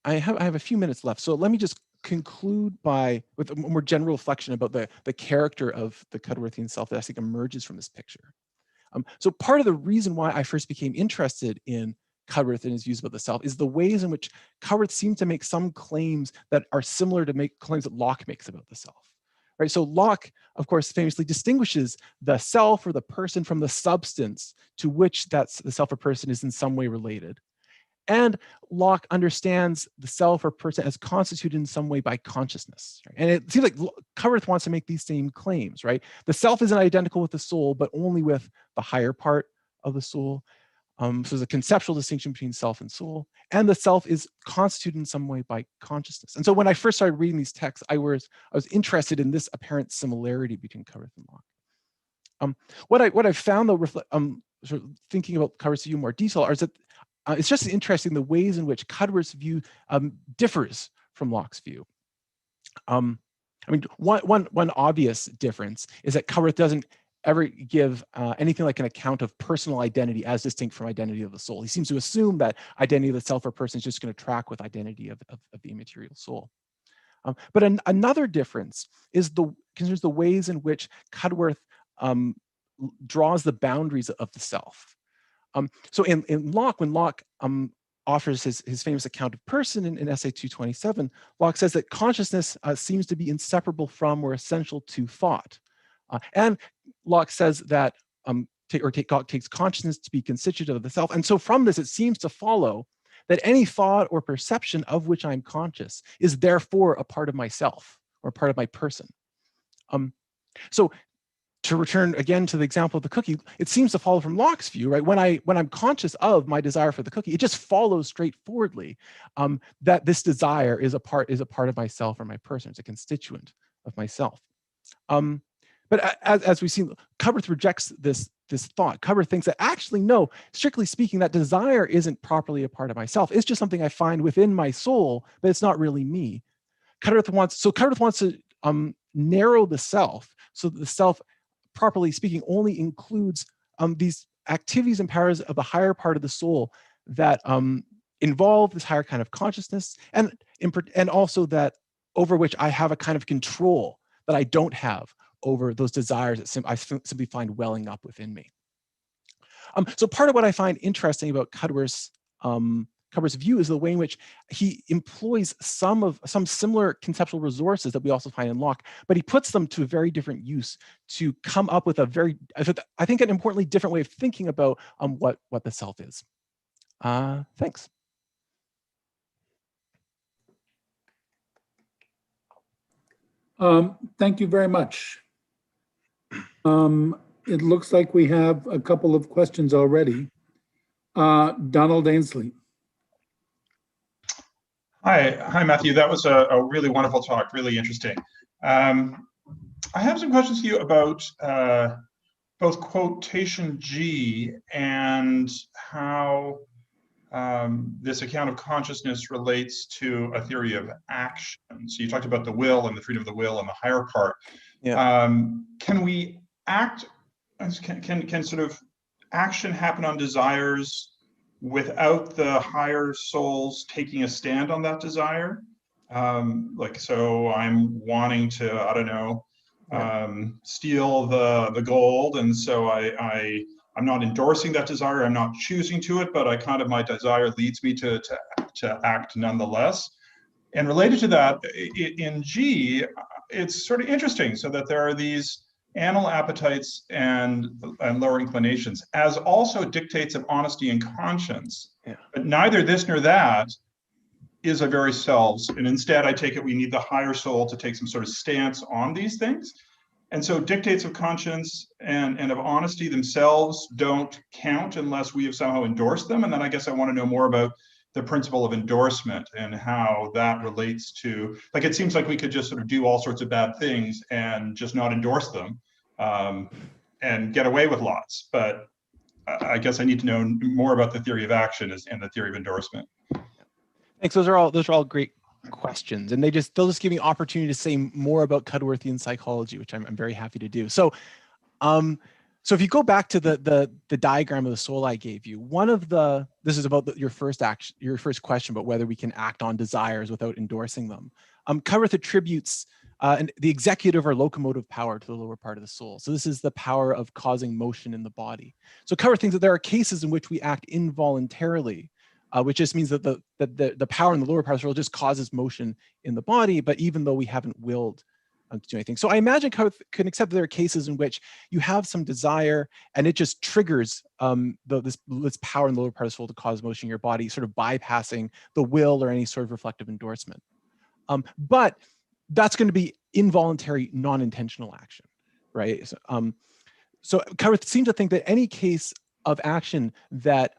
have a few minutes left, so let me just conclude with a more general reflection about the character of the Cudworthian self that I think emerges from this picture. So part of the reason why I first became interested in Cudworth and his views about the self is the ways in which Cudworth seems to make some claims that are similar to claims that Locke makes about the self. Right, so Locke, of course, famously distinguishes the self or the person from the substance to which the self or person is in some way related. And Locke understands the self or person as constituted in some way by consciousness. Right? And it seems like Cudworth wants to make these same claims, right? The self isn't identical with the soul, but only with the higher part of the soul. So there's a conceptual distinction between self and soul, and the self is constituted in some way by consciousness. And so when I first started reading these texts, I was interested in this apparent similarity between Cudworth and Locke. What I found, though, sort of thinking about Cudworth's view in more detail, is that it's just interesting the ways in which Cudworth's view differs from Locke's view. I mean, one obvious difference is that Cudworth doesn't ever give anything like an account of personal identity as distinct from identity of the soul. He seems to assume that identity of the self or person is just going to track with identity of the immaterial soul. But another difference concerns the ways in which Cudworth draws the boundaries of the self. So in Locke, when Locke offers his famous account of person in Essay 227, Locke says that consciousness seems to be inseparable from or essential to thought. And Locke says that Locke takes consciousness to be constitutive of the self. And so from this, it seems to follow that any thought or perception of which I'm conscious is therefore a part of myself or part of my person. So to return again to the example of the cookie, it seems to follow from Locke's view, right? When I'm conscious of my desire for the cookie, it just follows straightforwardly that this desire is a part of myself or my person. It's a constituent of myself. But as we've seen, Cudworth rejects this thought. Cudworth thinks that actually, no, strictly speaking, that desire isn't properly a part of myself. It's just something I find within my soul, but it's not really me. Cudworth wants to narrow the self so that the self, properly speaking, only includes these activities and powers of the higher part of the soul that involve this higher kind of consciousness, and also that over which I have a kind of control that I don't have over those desires that I simply find welling up within me. So part of what I find interesting about Cudworth's view is the way in which he employs some similar conceptual resources that we also find in Locke, but he puts them to a very different use to come up with a very, I think, an importantly different way of thinking about what the self is. Thanks. Thank you very much. It looks like we have a couple of questions already. Donald Ainsley. Hi, Matthew. That was a really wonderful talk, really interesting. I have some questions for you about both quotation G and how this account of consciousness relates to a theory of action. So you talked about the will and the freedom of the will and the higher part. Yeah. Can we act, can sort of action happen on desires without the higher souls taking a stand on that desire? Like, so I'm wanting to, I don't know, steal the gold, and so I'm not endorsing that desire, I'm not choosing to it, but my desire leads me to act nonetheless. And related to that, in G, it's sort of interesting, so that there are these animal appetites and lower inclinations as also dictates of honesty and conscience. Yeah. But neither this nor that is a very selves. And instead, I take it we need the higher soul to take some sort of stance on these things. And so dictates of conscience and of honesty themselves don't count unless we have somehow endorsed them. And then I guess I want to know more about the principle of endorsement and how that relates to, like, it seems like we could just sort of do all sorts of bad things and just not endorse them and get away with lots. But I guess I need to know more about the theory of action and the theory of endorsement. Thanks. Those are all great questions, and they'll just give me opportunity to say more about Cudworthian psychology, which I'm very happy to do. So, so if you go back to the diagram of the soul I gave you, this is about your first question about whether we can act on desires without endorsing them. Cudworth attributes the executive or locomotive power to the lower part of the soul. So this is the power of causing motion in the body. So Cudworth thinks that there are cases in which we act involuntarily, which just means that the power in the lower part of the soul just causes motion in the body, but even though we haven't willed to do anything. So I imagine Cudworth can accept that there are cases in which you have some desire and it just triggers this power in the lower part of the soul to cause motion in your body, sort of bypassing the will or any sort of reflective endorsement. But that's going to be involuntary, non-intentional action, right? So Cudworth seems to think that any case of action that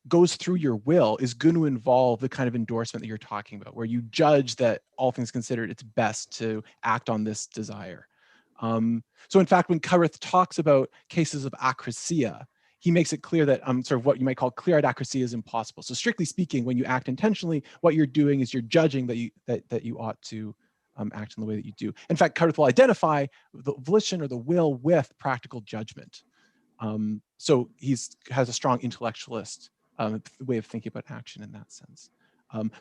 goes through your will is going to involve the kind of endorsement that you're talking about, where you judge that all things considered, it's best to act on this desire. So in fact, when Cudworth talks about cases of acrasia, he makes it clear that sort of what you might call clear-eyed acrasia is impossible. So strictly speaking, when you act intentionally, what you're doing is you're judging that you ought to act in the way that you do. In fact, Cudworth will identify the volition or the will with practical judgment. So he has a strong intellectualist way of thinking about action in that sense.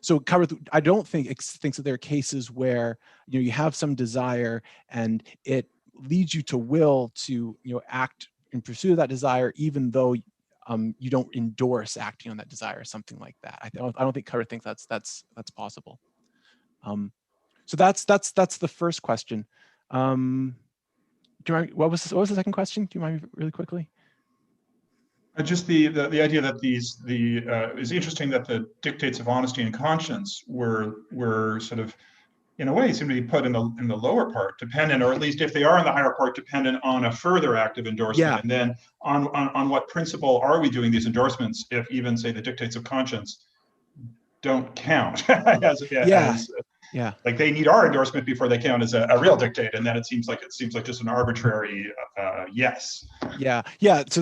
So Cudworth, I don't think thinks that there are cases where you have some desire and it leads you to will to act in pursuit of that desire, even though you don't endorse acting on that desire or something like that. I don't think Cudworth thinks that's possible. So that's the first question. Do you mind, what was the second question? Do you mind me really quickly? Just the idea that is interesting that the dictates of honesty and conscience were sort of, in a way, seem to be put in the lower part, dependent, or at least if they are in the higher part, dependent on a further act of endorsement. Yeah. And then on what principle are we doing these endorsements if even, say, the dictates of conscience don't count Yeah. Like they need our endorsement before they count as a real dictate, and then it seems like just an arbitrary yes. Yeah. So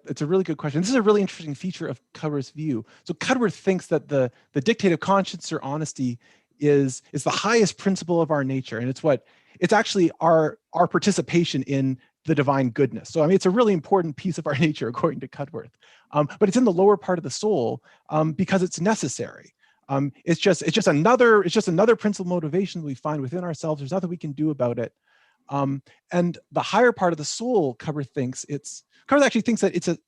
it's a really good question. This is a really interesting feature of Cudworth's view. So Cudworth thinks that the dictate of conscience or honesty is the highest principle of our nature, and it's actually our participation in the divine goodness. So I mean, it's a really important piece of our nature, according to Cudworth. But it's in the lower part of the soul because it's necessary. It's just another principal motivation we find within ourselves. There's nothing we can do about it. And the higher part of the soul, Cudworth actually thinks that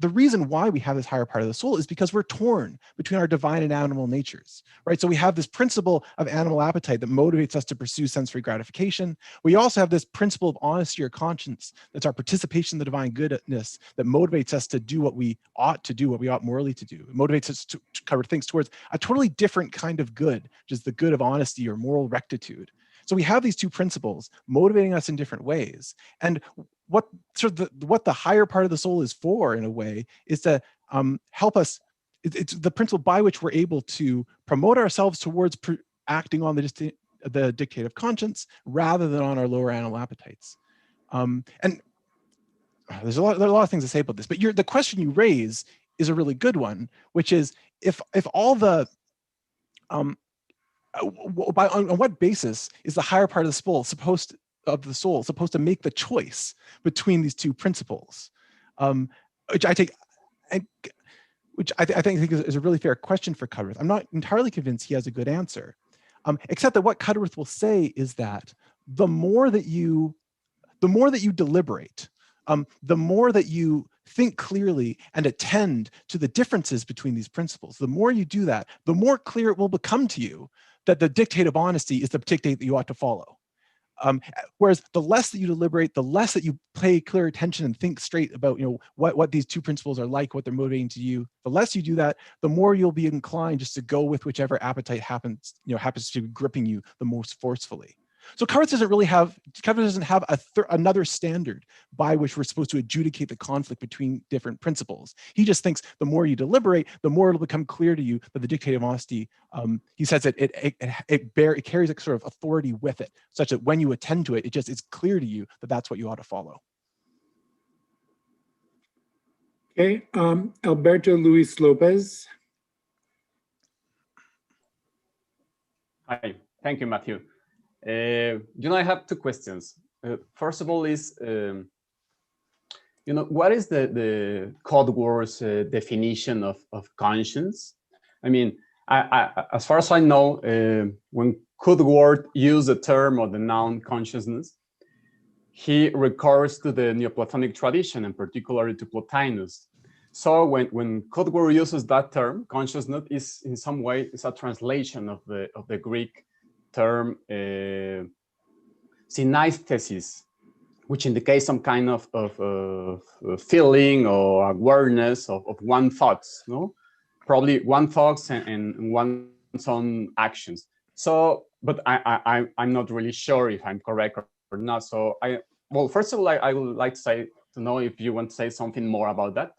the reason why we have this higher part of the soul is because we're torn between our divine and animal natures, right? So we have this principle of animal appetite that motivates us to pursue sensory gratification. We also have this principle of honesty or conscience. That's our participation in the divine goodness that motivates us to do what we ought to do, what we ought morally to do. It motivates us to cover things towards a totally different kind of good, which is the good of honesty or moral rectitude. So we have these two principles motivating us in different ways. And what the higher part of the soul is for, in a way, is to help us. It's the principle by which we're able to promote ourselves towards acting on the dictate of conscience rather than on our lower animal appetites. And there are a lot of things to say about this, but the question you raise is a really good one, which is if all the on what basis is the higher part of the soul supposed to make the choice between these two principles, which I think is a really fair question for Cudworth. I'm not entirely convinced he has a good answer, except that what Cudworth will say is that the more that you deliberate, the more that you think clearly and attend to the differences between these principles, the more you do that, the more clear it will become to you that the dictate of honesty is the dictate that you ought to follow. Whereas the less that you deliberate, the less that you pay clear attention and think straight about what these two principles are like, what they're motivating to you, the less you do that, the more you'll be inclined just to go with whichever appetite happens to be gripping you the most forcefully. So Cudworth doesn't have another standard by which we're supposed to adjudicate the conflict between different principles. He just thinks the more you deliberate, the more it'll become clear to you that the dictate of honesty, he says that it carries a sort of authority with it, such that when you attend to it, it's clear to you that that's what you ought to follow. Okay, Alberto Luis Lopez. Hi, thank you, Matthew. I have two questions. First of all is, what is the Cudworth's definition of conscience? I mean, as far as I know, when Cudworth used the term or the noun consciousness, he recurs to the Neoplatonic tradition, and particularly to Plotinus. So when Cudworth uses that term, consciousness is in some way is a translation of the Greek term synesthesis, which indicates some kind of feeling or awareness of one thoughts, probably one thoughts and one's own actions. So, but I'm not really sure if I'm correct or not. So first of all, I would like to know if you want to say something more about that.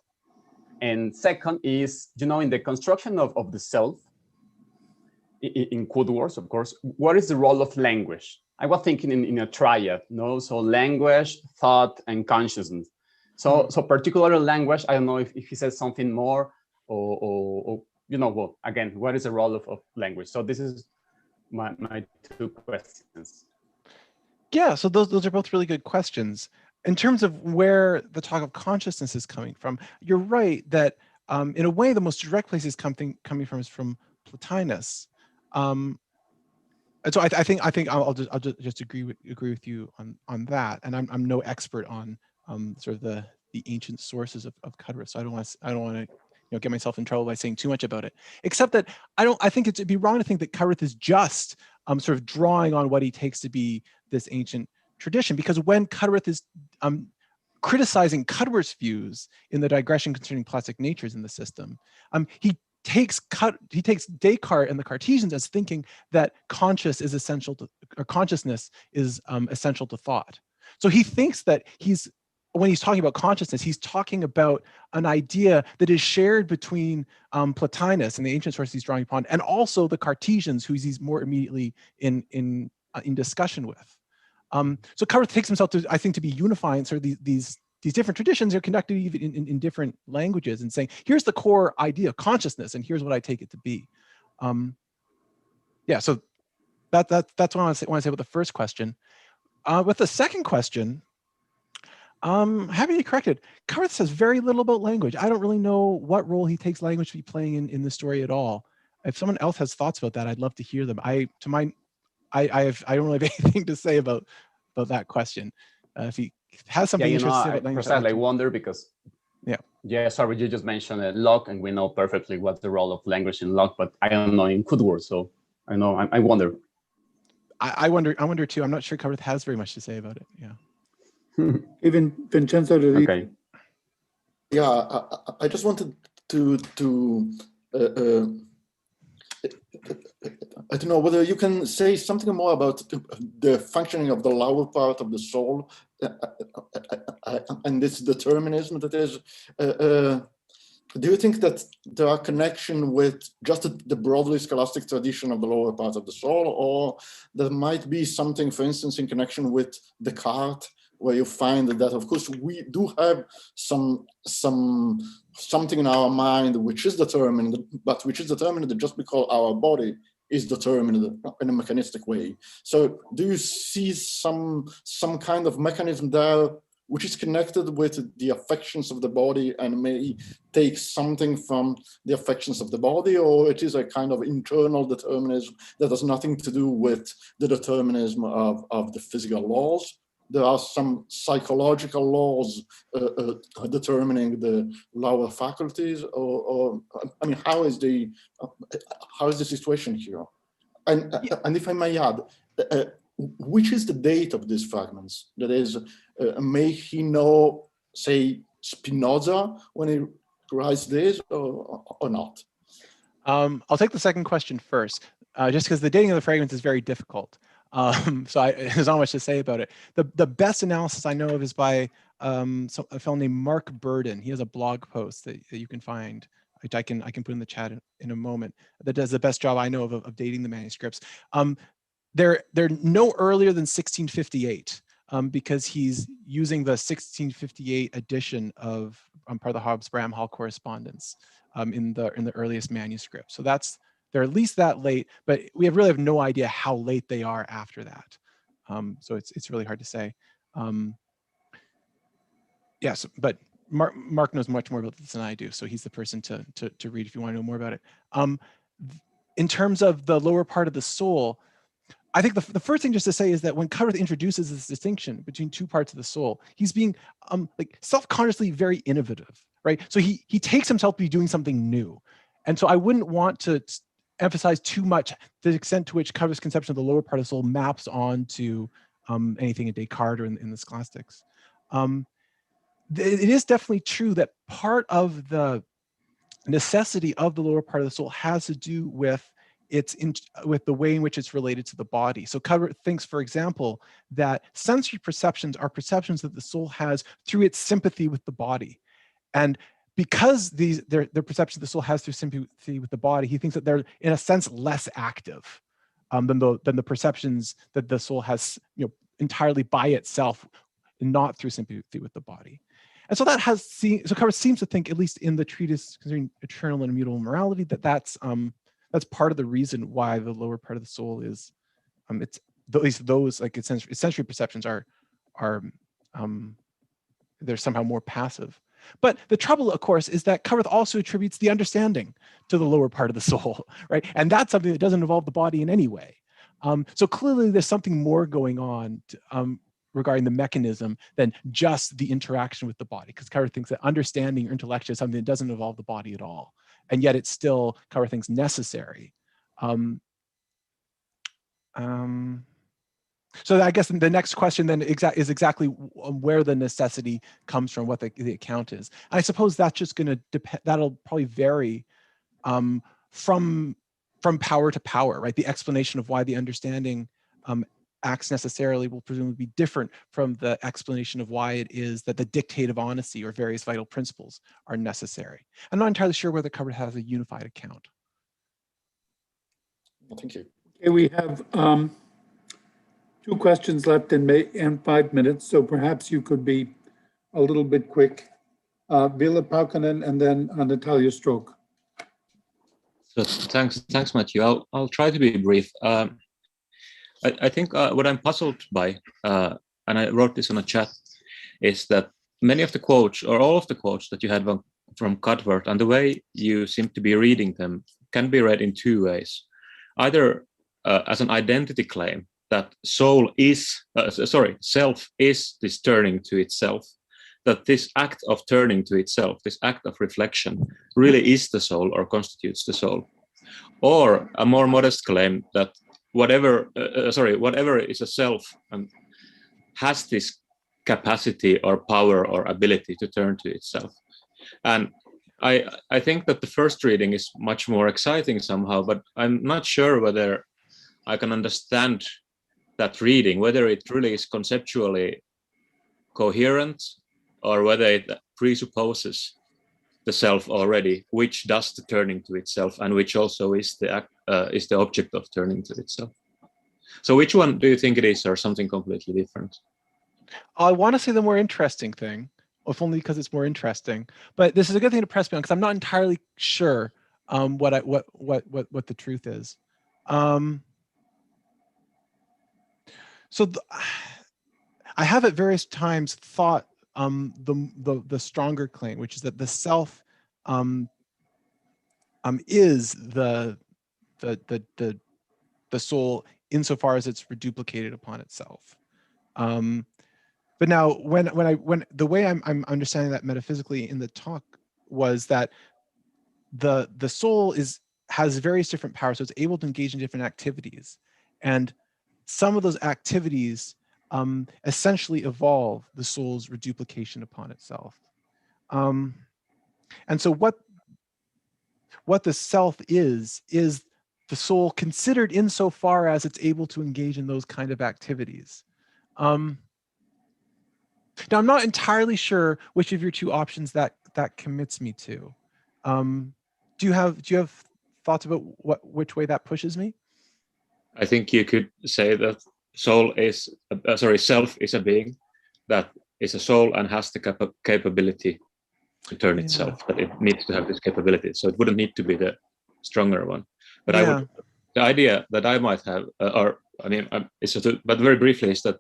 And second is, in the construction of the self, in Cudworth, of course, what is the role of language? I was thinking in a triad, so language, thought, and consciousness. So particularly language, I don't know if he says something more, or again, what is the role of language? So this is my two questions. Yeah, so those are both really good questions. In terms of where the talk of consciousness is coming from, you're right that in a way the most direct place is coming from is from Plotinus. And so I think I'll just agree with you on that. And I'm no expert on sort of the ancient sources of Cudworth, so I don't want to get myself in trouble by saying too much about it. Except that I think it'd be wrong to think that Cudworth is just sort of drawing on what he takes to be this ancient tradition, because when Cudworth is criticizing Cudworth's views in the digression concerning plastic natures in the system, he takes Descartes and the Cartesians as thinking that consciousness is essential to thought. So he thinks that when he's talking about consciousness, he's talking about an idea that is shared between Plotinus and the ancient sources he's drawing upon, and also the Cartesians, who he's more immediately in discussion with. So Cudworth takes himself to, I think, to be unifying sort of these different traditions are conducted even in different languages, and saying, here's the core idea of consciousness, and here's what I take it to be. Yeah, so that's what I want to say about the first question. With the second question, happy to be corrected. Cudworth says very little about language. I don't really know what role he takes language to be playing in the story at all. If someone else has thoughts about that, I'd love to hear them. I don't really have anything to say about that question. If he has something yeah, interesting about language, precisely, I wonder because sorry, you just mentioned log, and we know perfectly what's the role of language in log, but I don't know in Cudworth, so I know I wonder. I wonder too. I'm not sure Cudworth has very much to say about it. Yeah. Even Vincenzo, okay. Yeah, I just wanted to I don't know whether you can say something more about the functioning of the lower part of the soul and this determinism that is. Do you think that there are connection with just the broadly scholastic tradition of the lower part of the soul, or there might be something, for instance, in connection with Descartes, where you find that, of course, we do have something in our mind which is determined, but which is determined just because our body is determined in a mechanistic way. So do you see some kind of mechanism there which is connected with the affections of the body and may take something from the affections of the body, or it is a kind of internal determinism that has nothing to do with the determinism of the physical laws? There are some psychological laws determining the lower faculties, or I mean, how is the situation here? And if I may add, which is the date of these fragments? That is, may he know, say, Spinoza when he writes this, or not? I'll take the second question first, just because the dating of the fragments is very difficult. So there's not much to say about it. The best analysis I know of is by a fellow named Mark Burden. He has a blog post that you can find, which I can put in the chat in a moment, that does the best job I know of dating the manuscripts. They're no earlier than 1658 because he's using the 1658 edition of part of the Hobbes-Bramhall correspondence in the earliest manuscript. So they're at least that late, but we really have no idea how late they are after that. So it's really hard to say. Yes, but Mark knows much more about this than I do, so he's the person to read if you want to know more about it. In terms of the lower part of the soul, I think the first thing just to say is that when Cudworth introduces this distinction between two parts of the soul, he's being like self-consciously very innovative, right? So he takes himself to be doing something new. And so I wouldn't want to emphasize too much the extent to which Cudworth's conception of the lower part of the soul maps onto anything in Descartes or in the scholastics. It is definitely true that part of the necessity of the lower part of the soul has to do with with the way in which it's related to the body. So Cudworth thinks, for example, that sensory perceptions are perceptions that the soul has through its sympathy with the body. And because they're perceptions the soul has through sympathy with the body, he thinks that they're, in a sense, less active than the perceptions that the soul has, entirely by itself, not through sympathy with the body. And so Cudworth seems to think, at least in the treatise concerning eternal and immutable morality, that's part of the reason why the lower part of the soul is, it's at least those like its sensory perceptions are they're somehow more passive. But the trouble, of course, is that Cudworth also attributes the understanding to the lower part of the soul, right? And that's something that doesn't involve the body in any way. So clearly there's something more going on regarding the mechanism than just the interaction with the body, because Cudworth thinks that understanding or intellection is something that doesn't involve the body at all. And yet it's still, Cudworth thinks, necessary. So I guess the next question then is exactly where the necessity comes from, what the account is. And I suppose that's just going to depend, that'll probably vary from power to power, right? The explanation of why the understanding acts necessarily will presumably be different from the explanation of why it is that the dictate of honesty or various vital principles are necessary. I'm not entirely sure whether Cudworth has a unified account. Well, thank you. Okay, we have 2 questions left in 5 minutes, so perhaps you could be a little bit quick. Ville Paukanen and then Natalia Stroke. So thanks, Matthew. I'll try to be brief. I think what I'm puzzled by, and I wrote this on a chat, is that many of the quotes, or all of the quotes that you had from Cudworth, and the way you seem to be reading them, can be read in 2 ways. Either as an identity claim that self is this turning to itself, that this act of turning to itself, this act of reflection, really is the soul or constitutes the soul. Or a more modest claim that whatever is a self and has this capacity or power or ability to turn to itself. And I think that the first reading is much more exciting somehow, but I'm not sure whether I can understand that reading, whether it really is conceptually coherent or whether it presupposes the self already, which does the turning to itself and which also is the object of turning to itself. So which one do you think it is, or something completely different? I want to say the more interesting thing, if only because it's more interesting. But this is a good thing to press me on because I'm not entirely sure what the truth is. I have at various times thought the stronger claim, which is that the self is the soul insofar as it's reduplicated upon itself. But now, when the way I'm understanding that metaphysically in the talk was that the soul has various different powers, so it's able to engage in different activities, and some of those activities essentially evolve the soul's reduplication upon itself. And so what the self is the soul considered insofar as it's able to engage in those kind of activities. Now, I'm not entirely sure which of your two options that commits me to. Do you have thoughts about which way that pushes me? I think you could say that self is a being that is a soul and has the capability to turn itself, that it needs to have this capability. So it wouldn't need to be the stronger one. But the idea that I might have, but very briefly, is that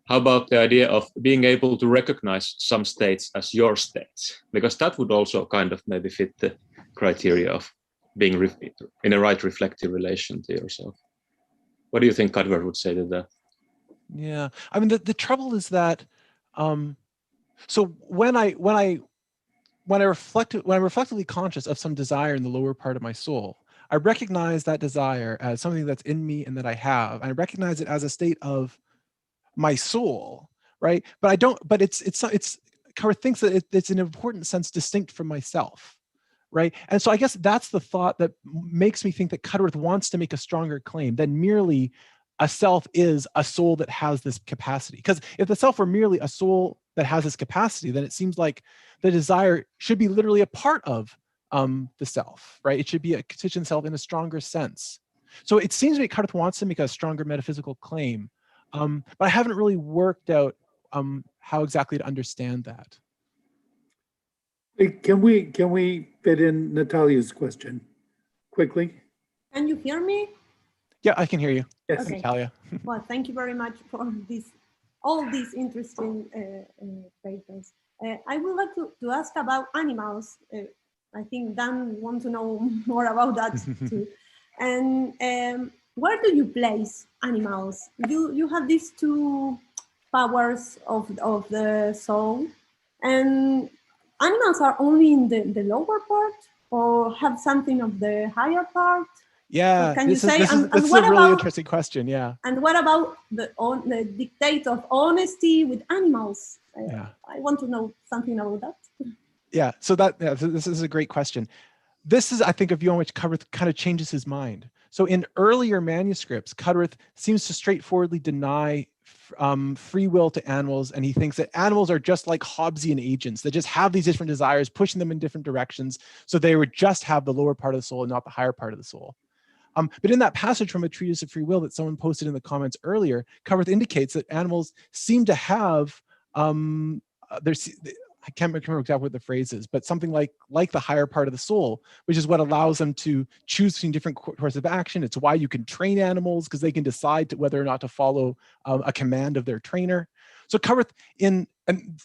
how about the idea of being able to recognize some states as your states? Because that would also kind of maybe fit the criteria of being in a right reflective relation to yourself. What do you think Cudworth would say to that? Yeah, I mean, the trouble is that, so when I'm reflectively conscious of some desire in the lower part of my soul, I recognize that desire as something that's in me and that I have. I recognize it as a state of my soul, right? But I don't. But it's Cudworth thinks that it's in an important sense distinct from myself, right? And so I guess that's the thought that makes me think that Cudworth wants to make a stronger claim than merely a self is a soul that has this capacity. Because if the self were merely a soul that has this capacity, then it seems like the desire should be literally a part of the self, right? It should be a constituent self in a stronger sense. So it seems to me Cudworth wants to make a stronger metaphysical claim, but I haven't really worked out how exactly to understand that. Can we fit in Natalia's question quickly? Can you hear me? Yeah, I can hear you. Yes, Okay. Natalia. Well, thank you very much for all these interesting papers. I would like to ask about animals. I think Dan wants to know more about that too. And where do you place animals? You have these two powers of the soul, and animals are only in the lower part, or have something of the higher part? Yeah, Can you say? This is a really interesting question. Yeah. And what about the dictate of honesty with animals? I want to know something about that. Yeah. So this is a great question. This is, I think, a view on which Cudworth kind of changes his mind. So in earlier manuscripts, Cudworth seems to straightforwardly deny free will to animals, and he thinks that animals are just like Hobbesian agents that just have these different desires, pushing them in different directions, so they would just have the lower part of the soul and not the higher part of the soul. But in that passage from A Treatise of Free Will that someone posted in the comments earlier, Cudworth indicates that animals seem to have, I can't remember exactly what the phrase is, but something like the higher part of the soul, which is what allows them to choose between different courses of action. It's why you can train animals, because they can decide whether or not to follow a command of their trainer. So Cudworth, in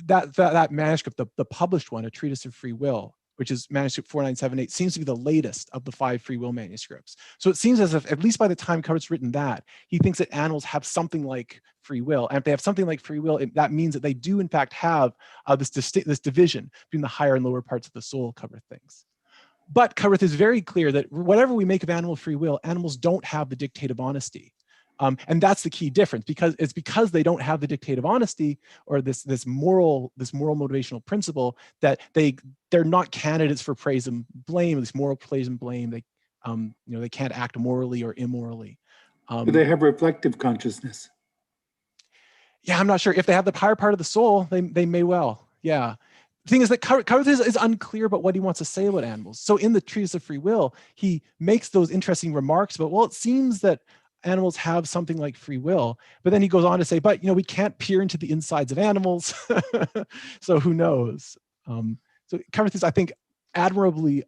that manuscript, the published one, A Treatise of Free Will, which is manuscript 4978, seems to be the latest of the 5 free will manuscripts. So it seems as if, at least by the time Cudworth's written that, he thinks that animals have something like free will. And if they have something like free will, that means that they do in fact have this division between the higher and lower parts of the soul, Cudworth thinks. But Cudworth is very clear that whatever we make of animal free will, animals don't have the dictate of honesty. And that's the key difference, because they don't have the dictate of honesty, or this moral motivational principle, that they're not candidates for praise and blame, this moral praise and blame. They they can't act morally or immorally. Do they have reflective consciousness? Yeah, I'm not sure. If they have the higher part of the soul, they may well. Yeah. The thing is that Cudworth is unclear about what he wants to say about animals. So in the Treatise of Free Will, he makes those interesting remarks about, well, it seems that animals have something like free will, but then he goes on to say, but we can't peer into the insides of animals. So who knows? So Cudworth is, I think, admirably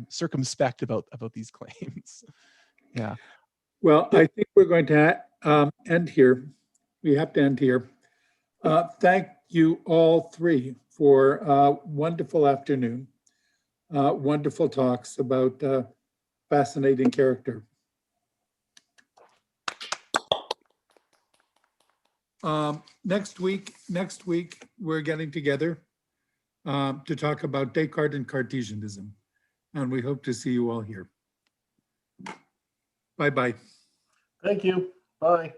circumspect about these claims. Yeah. Well, I think we're going to end here. We have to end here. Thank you all three for a wonderful afternoon. Wonderful talks about fascinating character. Next week, we're getting together to talk about Descartes and Cartesianism, and we hope to see you all here. Bye-bye. Thank you. Bye.